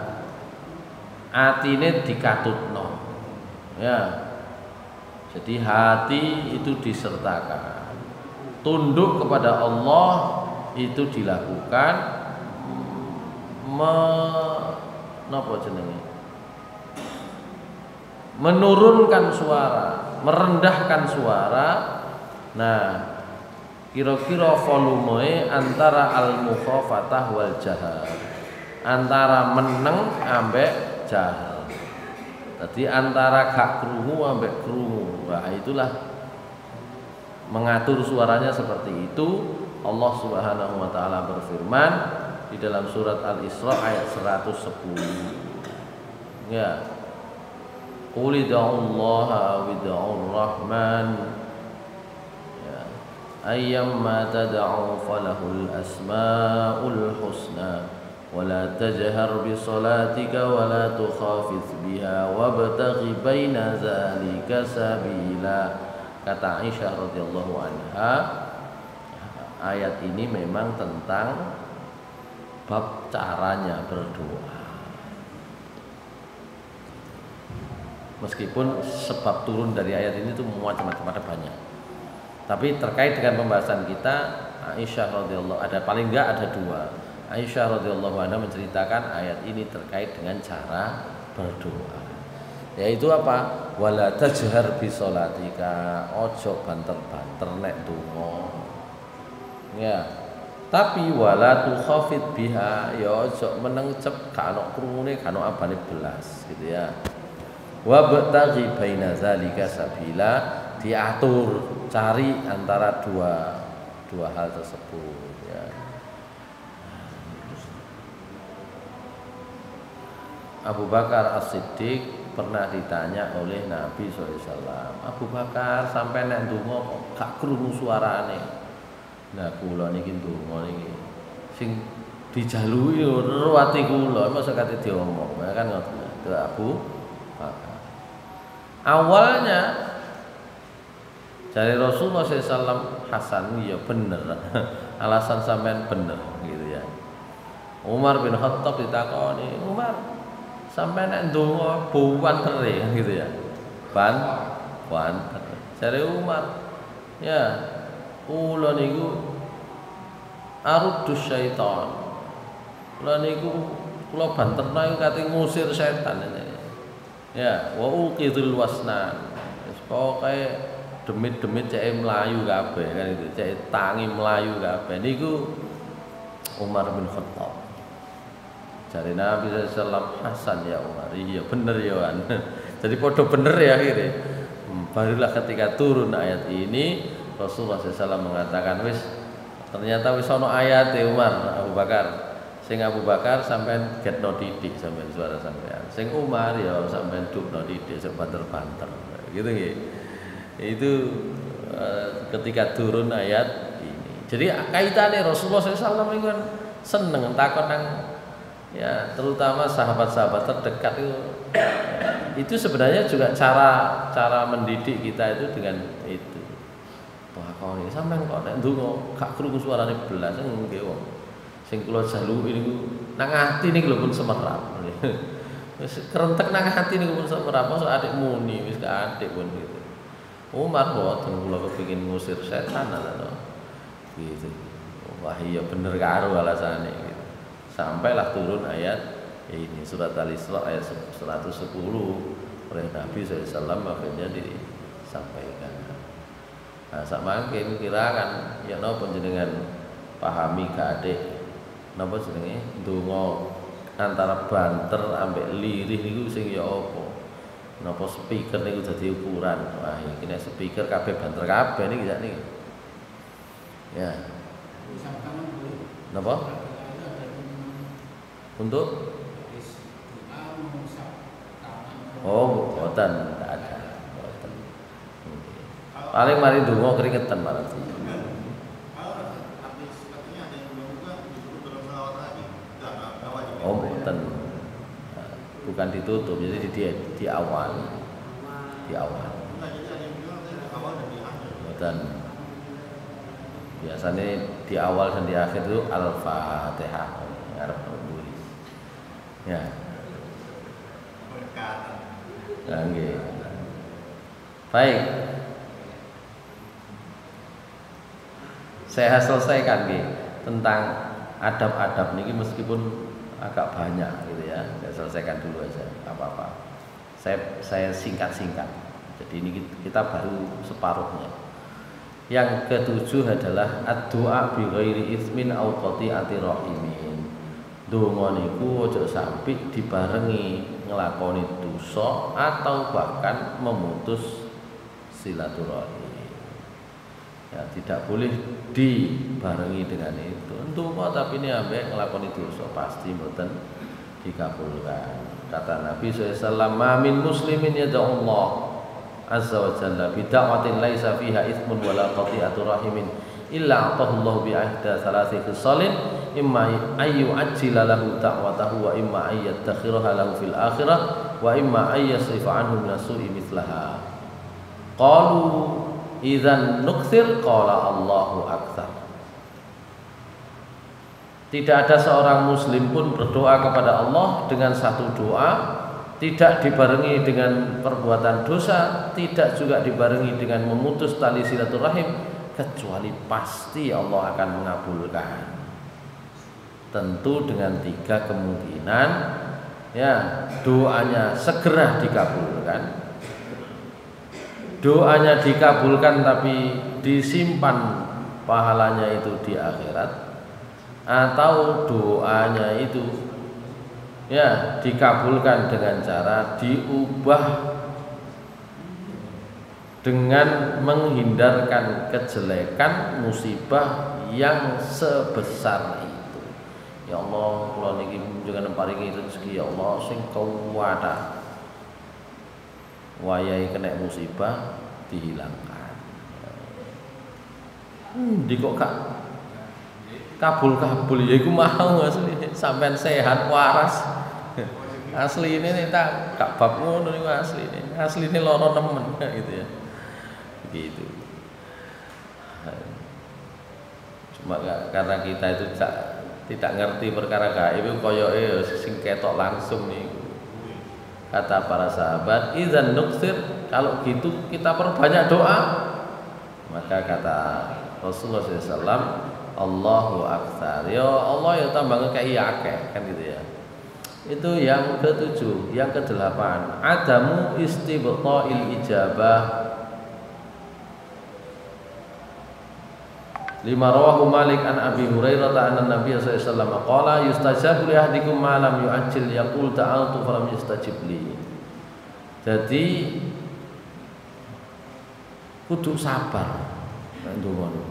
atine dikatutno. Ya. Jadi hati itu disertakan. Tunduk kepada Allah itu dilakukan napa jenenge? Menurunkan suara, merendahkan suara. Nah, kira-kira volumenya antara al-mukhafatah wal jahar. Antara meneng ambek jahar. Tadi antara gak krungu ambek krungu. Nah, itulah mengatur suaranya seperti itu. Allah Subhanahu wa taala berfirman di dalam surat Al-Isra ayat 110. Ya. Qul id'ullaha aw id'ur rahman. Ya. Ayyamma tad'u falahul asmaul husna. ولا تجهر بصلاتك ولا تخافت بها وابتغ بين ذلك سبيلا. Kata Aisyah radhiyallahu anha, ayat ini memang tentang bab caranya berdoa. Meskipun sebab turun dari ayat ini itu macam-macam, ada banyak. Tapi terkait dengan pembahasan kita, Aisyah radhiyallahu ada paling enggak ada dua. Aisyah radhiyallahu anha menceritakan ayat ini terkait dengan cara berdoa. Yaitu apa? Wala tajhar bi sholatika, ojo banter-banter nek donga. Ya. Tapi wala tukhafid biha, ya ojo menengcep gak ono krungune, gak ono abane belas gitu ya. Wa bataghi baina zalika sabila, diatur, cari antara dua hal tersebut ya. Abu Bakar As-Siddiq pernah ditanya oleh Nabi SAW, Abu Bakar sampai nek ndonga kok gak krungu suarane. Nah kula niki ndonga niki sing dijaluki ora ati kula, masa kate diomong kan ngoten. Itu Abu Bakar. Awalnya dari Rasulullah SAW, Hasan ya bener, alasan sampean bener gitu ya. Umar bin Khattab ditakoni, Umar sampai nek ndonga banter gitu ya. Banter. Jare Umar, ya kula niku arudus syaitan. Kula niku kula banterna iku kate ngusir setan ini. Ya, wa uqidul wasnan. Wis pokoke demit-demit cek mlayu kabeh kan itu, cek tangi mlayu kabeh niku Umar bin Khattab. Dari Nabi SAW, Hasan ya Umar, iya bener ya Wan. Jadi podo bener ya akhirnya. Barulah ketika turun ayat ini, Rasulullah SAW mengatakan, wis ternyata wis ono ayat ya Umar, Abu Bakar. Sing Abu Bakar sampean getno didik sampean suara sampean. Sing Umar ya sampean dukno didik sing banter-banter. Gitu nggih. Itu ketika turun ayat ini. Jadi kaitannya Rasulullah SAW itu kan seneng takon nang ya terutama sahabat-sahabat terdekat itu sebenarnya juga cara mendidik kita itu dengan itu. Wah kau ini sampean kok nek ndonga gak krungu suarane belas nggih wong. Sing kula jaluki niku nang ati niku lho pun semerap. Wis kerentek nang ati niku pun semerap, mosok adik muni wis adik pun gitu. Umar boten kula kepengin ngusir setan lho. Gitu. Wah iya bener karo alasane gitu. Sampailah turun ayat ini surat Al-Isra ayat 110 oleh Nabi SAW akhirnya disampaikan. Nah, sama mungkin kira kan ya napa jenengan pahami ke adik napa jenenge ndonga antara banter ambek lirih niku sing ya apa? Napa speaker niku dadi ukuran. Wah, iki nek speaker kabeh banter kabeh niki sak niki. Ya. Napa? Untuk oh, boten, tidak ada. Boten. Paling mari ndonga keringetan malah. Oh, boten. Bukan ditutup, jadi di awal. Di awal. Boten. Biasanya di awal dan di akhir itu Al-Fatihah. Ya. Nggih. Baik. Saya selesaikan nggih tentang adab-adab niki meskipun agak banyak gitu ya. Saya selesaikan dulu aja, enggak apa-apa. Saya singkat-singkat. Jadi ini kita baru separuhnya. Yang ketujuh adalah ad-du'a bi ghairi itsmin aw qati'ati rahimin. Donga niku aja sampai dibarengi nglakoni dosa atau bahkan memutus silaturahim. Ya, tidak boleh dibarengi dengan itu. Donga tapi ini ambek nglakoni dosa pasti mboten dikabulkan. Kata Nabi SAW, "Ma min muslimin yad'u Allah azza wa jalla bi da'watin laisa fiha itsmun wala qati'atu rahimin illa atahu Allah bi ahda thalathi khisalin imma ayyu ajjila lahu da'watahu wa imma ayyattakhiraha lahu fil akhirah wa imma ayyasrifa anhu min su'i mithlaha." Qalu idzan nukthir, qala Allahu aktsar. Tidak ada seorang muslim pun berdoa kepada Allah dengan satu doa, tidak dibarengi dengan perbuatan dosa, tidak juga dibarengi dengan memutus tali silaturahim, kecuali pasti Allah akan mengabulkan. Tentu dengan 3 kemungkinan, ya, doanya segera dikabulkan, doanya dikabulkan tapi disimpan pahalanya itu di akhirat, atau doanya itu ya dikabulkan dengan cara diubah dengan menghindarkan kejelekan musibah yang sebesar itu. Ya Allah, kula niki njenengan paringi rezeki ya Allah sing kuwata. Wayahe kena musibah dihilangkan. Di kok gak kabul ya iku mau asli sampean sehat waras. Asli ini tak gak bab ngono niku asli ini lara nemen gitu ya. Begitu. Cuma karena kita itu tidak ngerti perkara gaib koyoke sing ketok langsung niku. Kata para sahabat, idzan nuksir, kalau gitu kita perbanyak doa. Maka kata Rasulullah SAW, Allahu aktsar. Ya Allah ya tambah ngekei akeh kan gitu ya. Itu yang ke-7, yang ke-8, adamu istibqa'il ijabah. Lima rawahu Malik an Abi Hurairah anna Nabiy sallallahu alaihi wasallam qala yustajabu li ahadikum ma lam yu'ajjil yaqul ta'altu falam yustajib li. Jadi kudu sabar ndonga.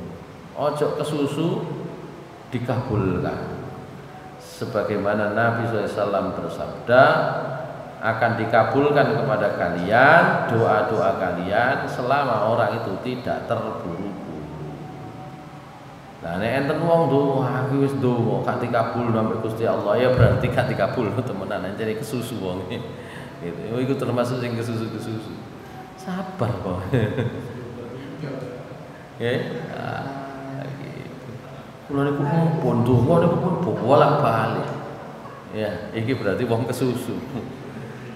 Ojo kesusu dikabulkan. Sebagaimana Nabi SAW bersabda, akan dikabulkan kepada kalian doa-doa kalian selama orang itu tidak terburu-buru. Nah, nek enten wong doa aku wis ndonga gak dikabul sampai Gusti Allah, ya berarti gak dikabul temenan, jadi kesusu wong. Gitu. Iku termasuk sing kesusu-kesusu. Sabar kok. Nggih. Kula niku pun donga niku pun bolak-balik. Ya, iki berarti wong kesusu.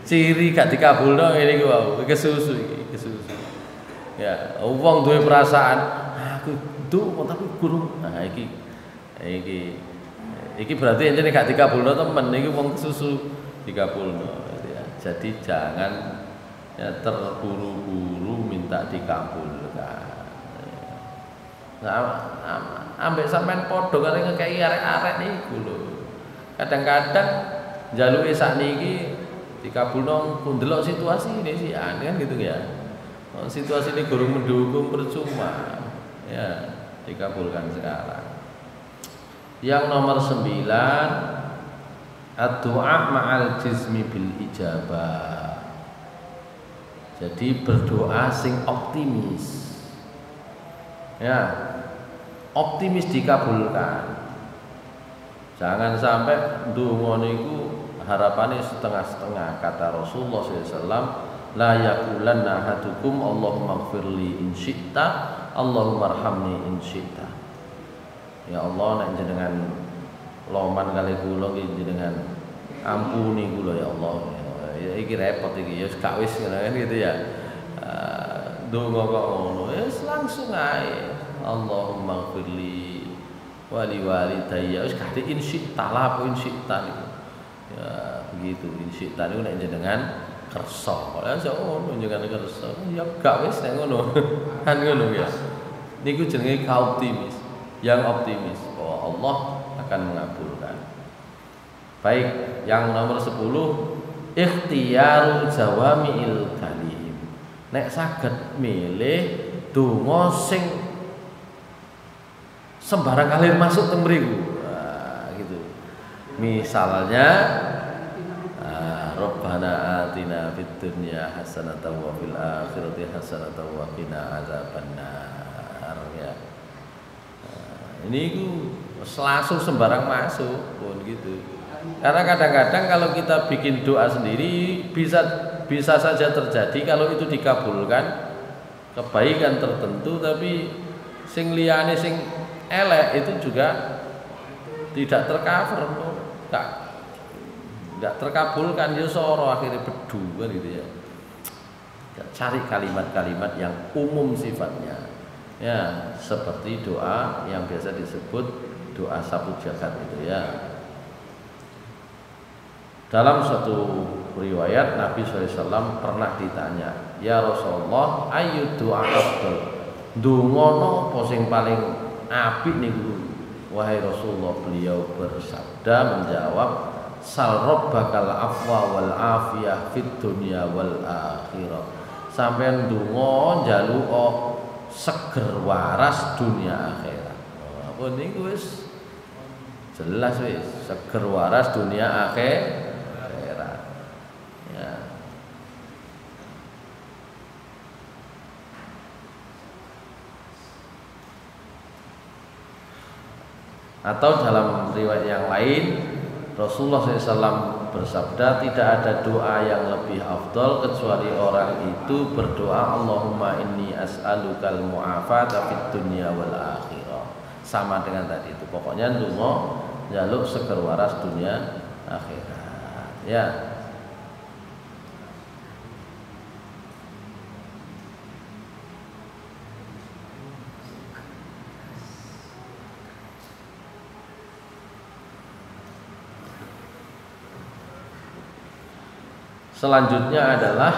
Ciri gak dikabulno ngene iki wae, kesusu iki, kesusu. Ya, wong duwe perasaan, aku donga tapi guru. Nah, iki berarti entene gak dikabulno temen, iki wong kesusu dikabulno ya. Jadi jangan ya terburu-buru minta dikabulkan. Nah, ambek sampean padha karo ngekeki arek-arek niku lho. Kadang-kadang njaluke sakniki dikabulno ndelok situasi ini sih kan gitu ya. Situasi ini gurung mendukung percuma. Ya, dikabulkan sekarang. Yang nomor 9, ad-du'a ma'al jismi bil ijabah. Jadi berdoa sing optimis. Ya, optimis dikabulkan. Jangan sampai ndonga niku harapane setengah-setengah. Kata Rasulullah SAW, la yaqulanna ahadukum Allahumma ighfirli in syi'ta, Allahumma arhamni in syi'ta. Ya Allah nek jenengan loman kali kula nggih jenengan ampuni kula ya Allah. Ya iki repot iki ya gak wis ngono kan gitu ya. Donga kok ngono wis langsung ae. Allahumma ighfirli wa li walidayya wis gak insyita lah apa insyita niku. Ya begitu insyita niku nek jenengan kersa. Ora iso ngono jenengan kersa. Ya gak wis nek ngono. Kan ngono ya. Niku jenenge optimis. Yang optimis bahwa Allah akan mengabulkan. Baik, yang nomor 10 ikhtiyaru jawami'il kalim. Nek saged milih donga sing sembarang kali masuk teng mriku. Nah, gitu. Misalnya Rabbana atina fid dunya hasanatan wa fil akhirati hasanatan wa qina adzabannar ya. Ini itu langsung sembarang masuk pun gitu. Karena kadang-kadang kalau kita bikin doa sendiri bisa saja terjadi kalau itu dikabulkan kebaikan tertentu, tapi sing liyane sing elek itu juga tidak tercover, enggak terkabulkan ya soro akhirnya bedu kan gitu ya. Cari kalimat-kalimat yang umum sifatnya. Ya, seperti doa yang biasa disebut doa sapu jagat itu ya. Dalam suatu riwayat Nabi SAW pernah ditanya, ya Rasulullah, ayu doa afdal? Donga napa sing paling apik niku? Wahai Rasulullah, beliau bersabda menjawab, sal rabbakal afwa wal afiyah fid dunya wal akhirah. Sampeyan donga njaluk seger waras dunia akhirat. Apa niku wis jelas wis seger waras dunia akhirat. Ya. Atau dalam riwayat yang lain Rasulullah SAW bersabda, tidak ada doa yang lebih afdal kecuali orang itu berdoa Allahumma inni as'alukal mu'afata fid dunya wal akhirah. Sama dengan tadi itu. Pokoknya donga njaluk seger waras dunia akhirat. Ya. Selanjutnya adalah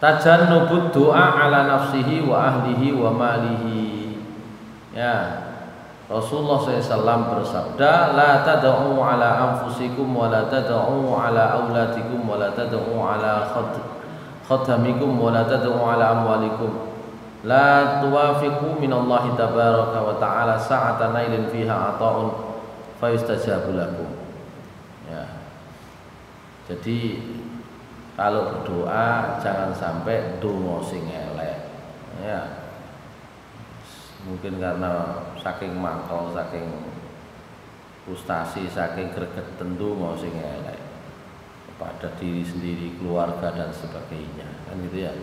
tajannubud doa ala nafsihi wa ahlihi wa malihi. Ya, Rasulullah SAW bersabda, la tad'u ala anfusikum wa la tad'u ala auladikum wa la tad'u ala khadamikum wa la tad'u ala amwalikum. La tuwafiqu minallahi tabaraka wa ta'ala sa'atan nailin fiha ata'un fayustajabu lakum. Ya. Jadi kalau berdoa jangan sampai donga sing elek. Ya. Mungkin karena saking mangkel, saking frustasi, saking gregeten donga sing elek kepada diri sendiri, keluarga dan sebagainya. Kan gitu ya.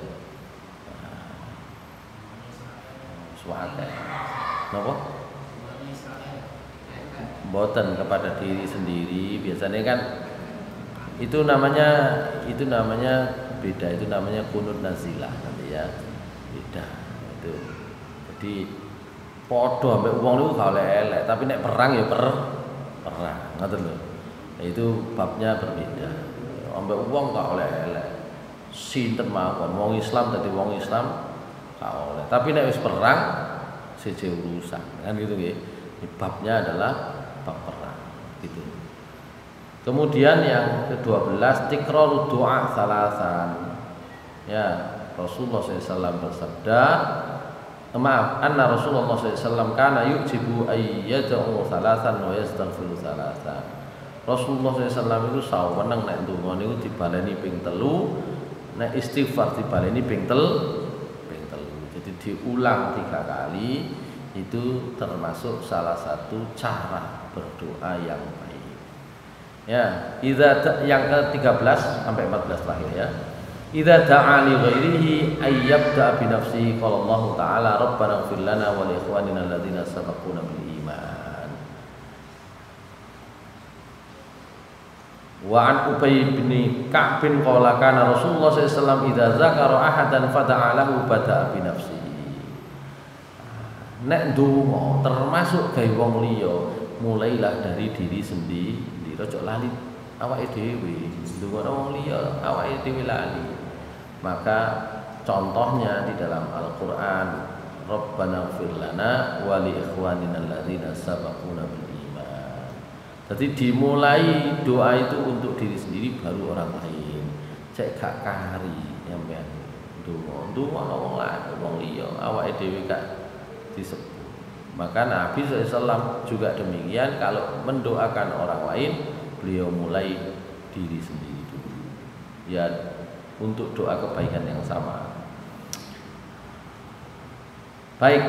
Suwake. Napa? Mboten kepada diri sendiri. Biasanya kan itu namanya beda. Itu namanya kunut nazilah nanti ya. Beda. Itu. Jadi padha ambek wong niku gak oleh elek, tapi nek perang ya perang. Ngoten lho. Itu babnya berbeda. Ambek wong gak oleh elek. Sinten mawon wong Islam dadi wong Islam oleh. Tapi nek wis perang seje urusan kan gitu nggih. Babnya adalah bab perang gitu. Kemudian yang ke-12 tikrarud doa salasan. Ya, Rasulullah SAW bersabda, anna Rasulullah SAW kana yujibu ayyad'u salasan wa yastaghfiru salasan. Rasulullah SAW itu saweneng nek ndonga niku dibaleni ping 3, nek istighfar dibaleni ping 3. Diulang 3 kali itu termasuk salah satu cara berdoa yang baik. Ya, yang ke-13 sampai 14 terakhir ya. Idza da'a li ghairihi ay yabda bi nafsihi qala Allah taala rabbana ighfir lana wa li ikhwanina alladziina sabaquna bil iman. Wa an Ubay bin Ka'b qala kana Rasulullah sallallahu alaihi wasallam idza zakara ahadan fada'a lahu bada'a bi nafsihi. Nek ndonga termasuk gawe wong liya, mulailah dari diri sendiri, ojo lali awake dhewe. Ndonga wong liya, awake dhewe lali. Maka contohnya di dalam Al-Qur'an, Rabbana ighfir lana wa li ikhwanina alladziina sabaquna bil iman. Jadi dimulai doa itu untuk diri sendiri baru orang lain. Cek gak kari sampean ndonga wong liya, awake dhewe gak disebut. Maka Nabi SAW juga demikian, kalau mendoakan orang lain beliau mulai diri sendiri dulu ya, untuk doa kebaikan yang sama. Baik.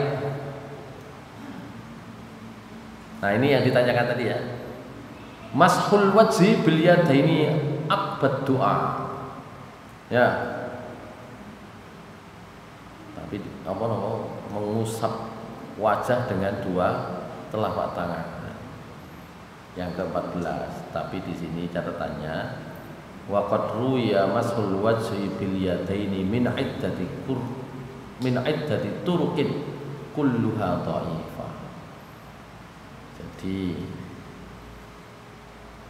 Nah ini yang ditanyakan tadi ya, mashul wajhi bil yadaini abad doa ya, tapi apa namanya, mengusap wajah dengan dua telapak tangan. Yang ke-14, tapi di sini catatannya wa qad ruya mashul wajhi bil yadaini min iddati turuqin kulluha dhaifah. Jadi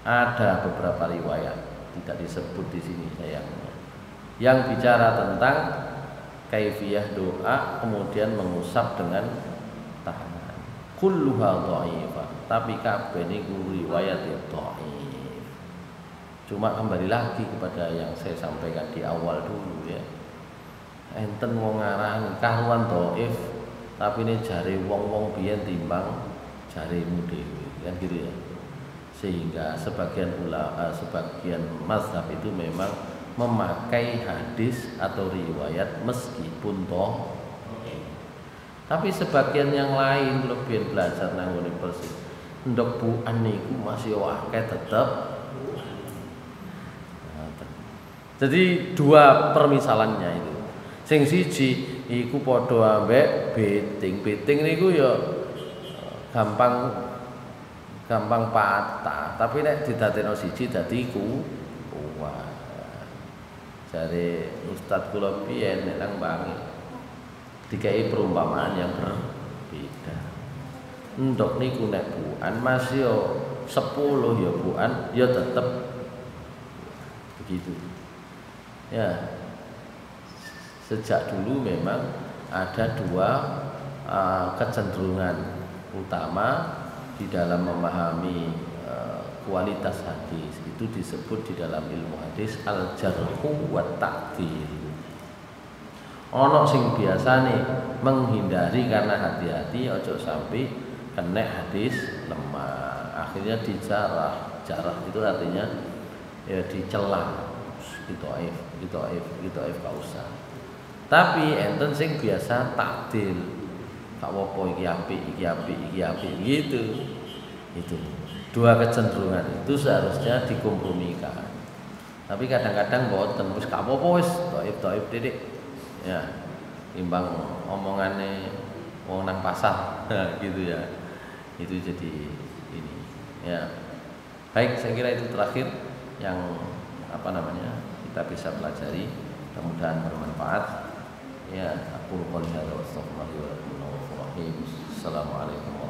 ada beberapa riwayat, tidak disebut di sini sayangnya, yang bicara tentang kaifiyah doa kemudian mengusap dengan tangan. Kulluha dhaifah, tapi kabeh niku riwayat dhaif. Cuma kembali lagi kepada yang saya sampaikan di awal dulu ya. Enten wong ngarani karuan dhaif, tapi ini jare wong-wong biyen timbang jaremu dhewe, kan gitu ya. Sehingga sebagian ulama, sebagian mazhab itu memang memakai hadis atau riwayat meskipun dhaif. Tapi sebagian yang lain lebih belajar nang ngene persis. Ndok buan niku masih akeh tetep. Jadi dua permisalannya itu. Sing siji iku padha ambek beting. Beting niku ya gampang patah, tapi nek didadekno siji dadi kuat. Jare Ustaz kula piyen nek nang bangi dikai perumpamaan yang berbeda. Ndok niku nek buan Mas yo 10 ya buan ya tetep begitu. Ya. Sejak dulu memang ada dua kecenderungan utama di dalam memahami kualitas hadis. Itu disebut di dalam ilmu hadis al-jarhu wa ta'dil. Ono sing biasane menghindari karena hati-hati ojo sampai kena hadis lemah, akhirnya dijarah. Jarah itu artinya ya dicela, gitu aif gak usah. Tapi enten sing biasa takdil, gak apa-apa iki apik gitu. Itu dua kecenderungan itu seharusnya dikompromikan. Tapi kadang-kadang boten wis gak apa-apa wis dhaif titik. Ya, imbang omongannya wong nang pasar gitu ya. Itu jadi ini ya. Baik, saya kira itu terakhir yang kita bisa pelajari, mudah-mudahan bermanfaat ya. Aku qouli hadza wa astaghfirullahi wa lakum. Assalamualaikum.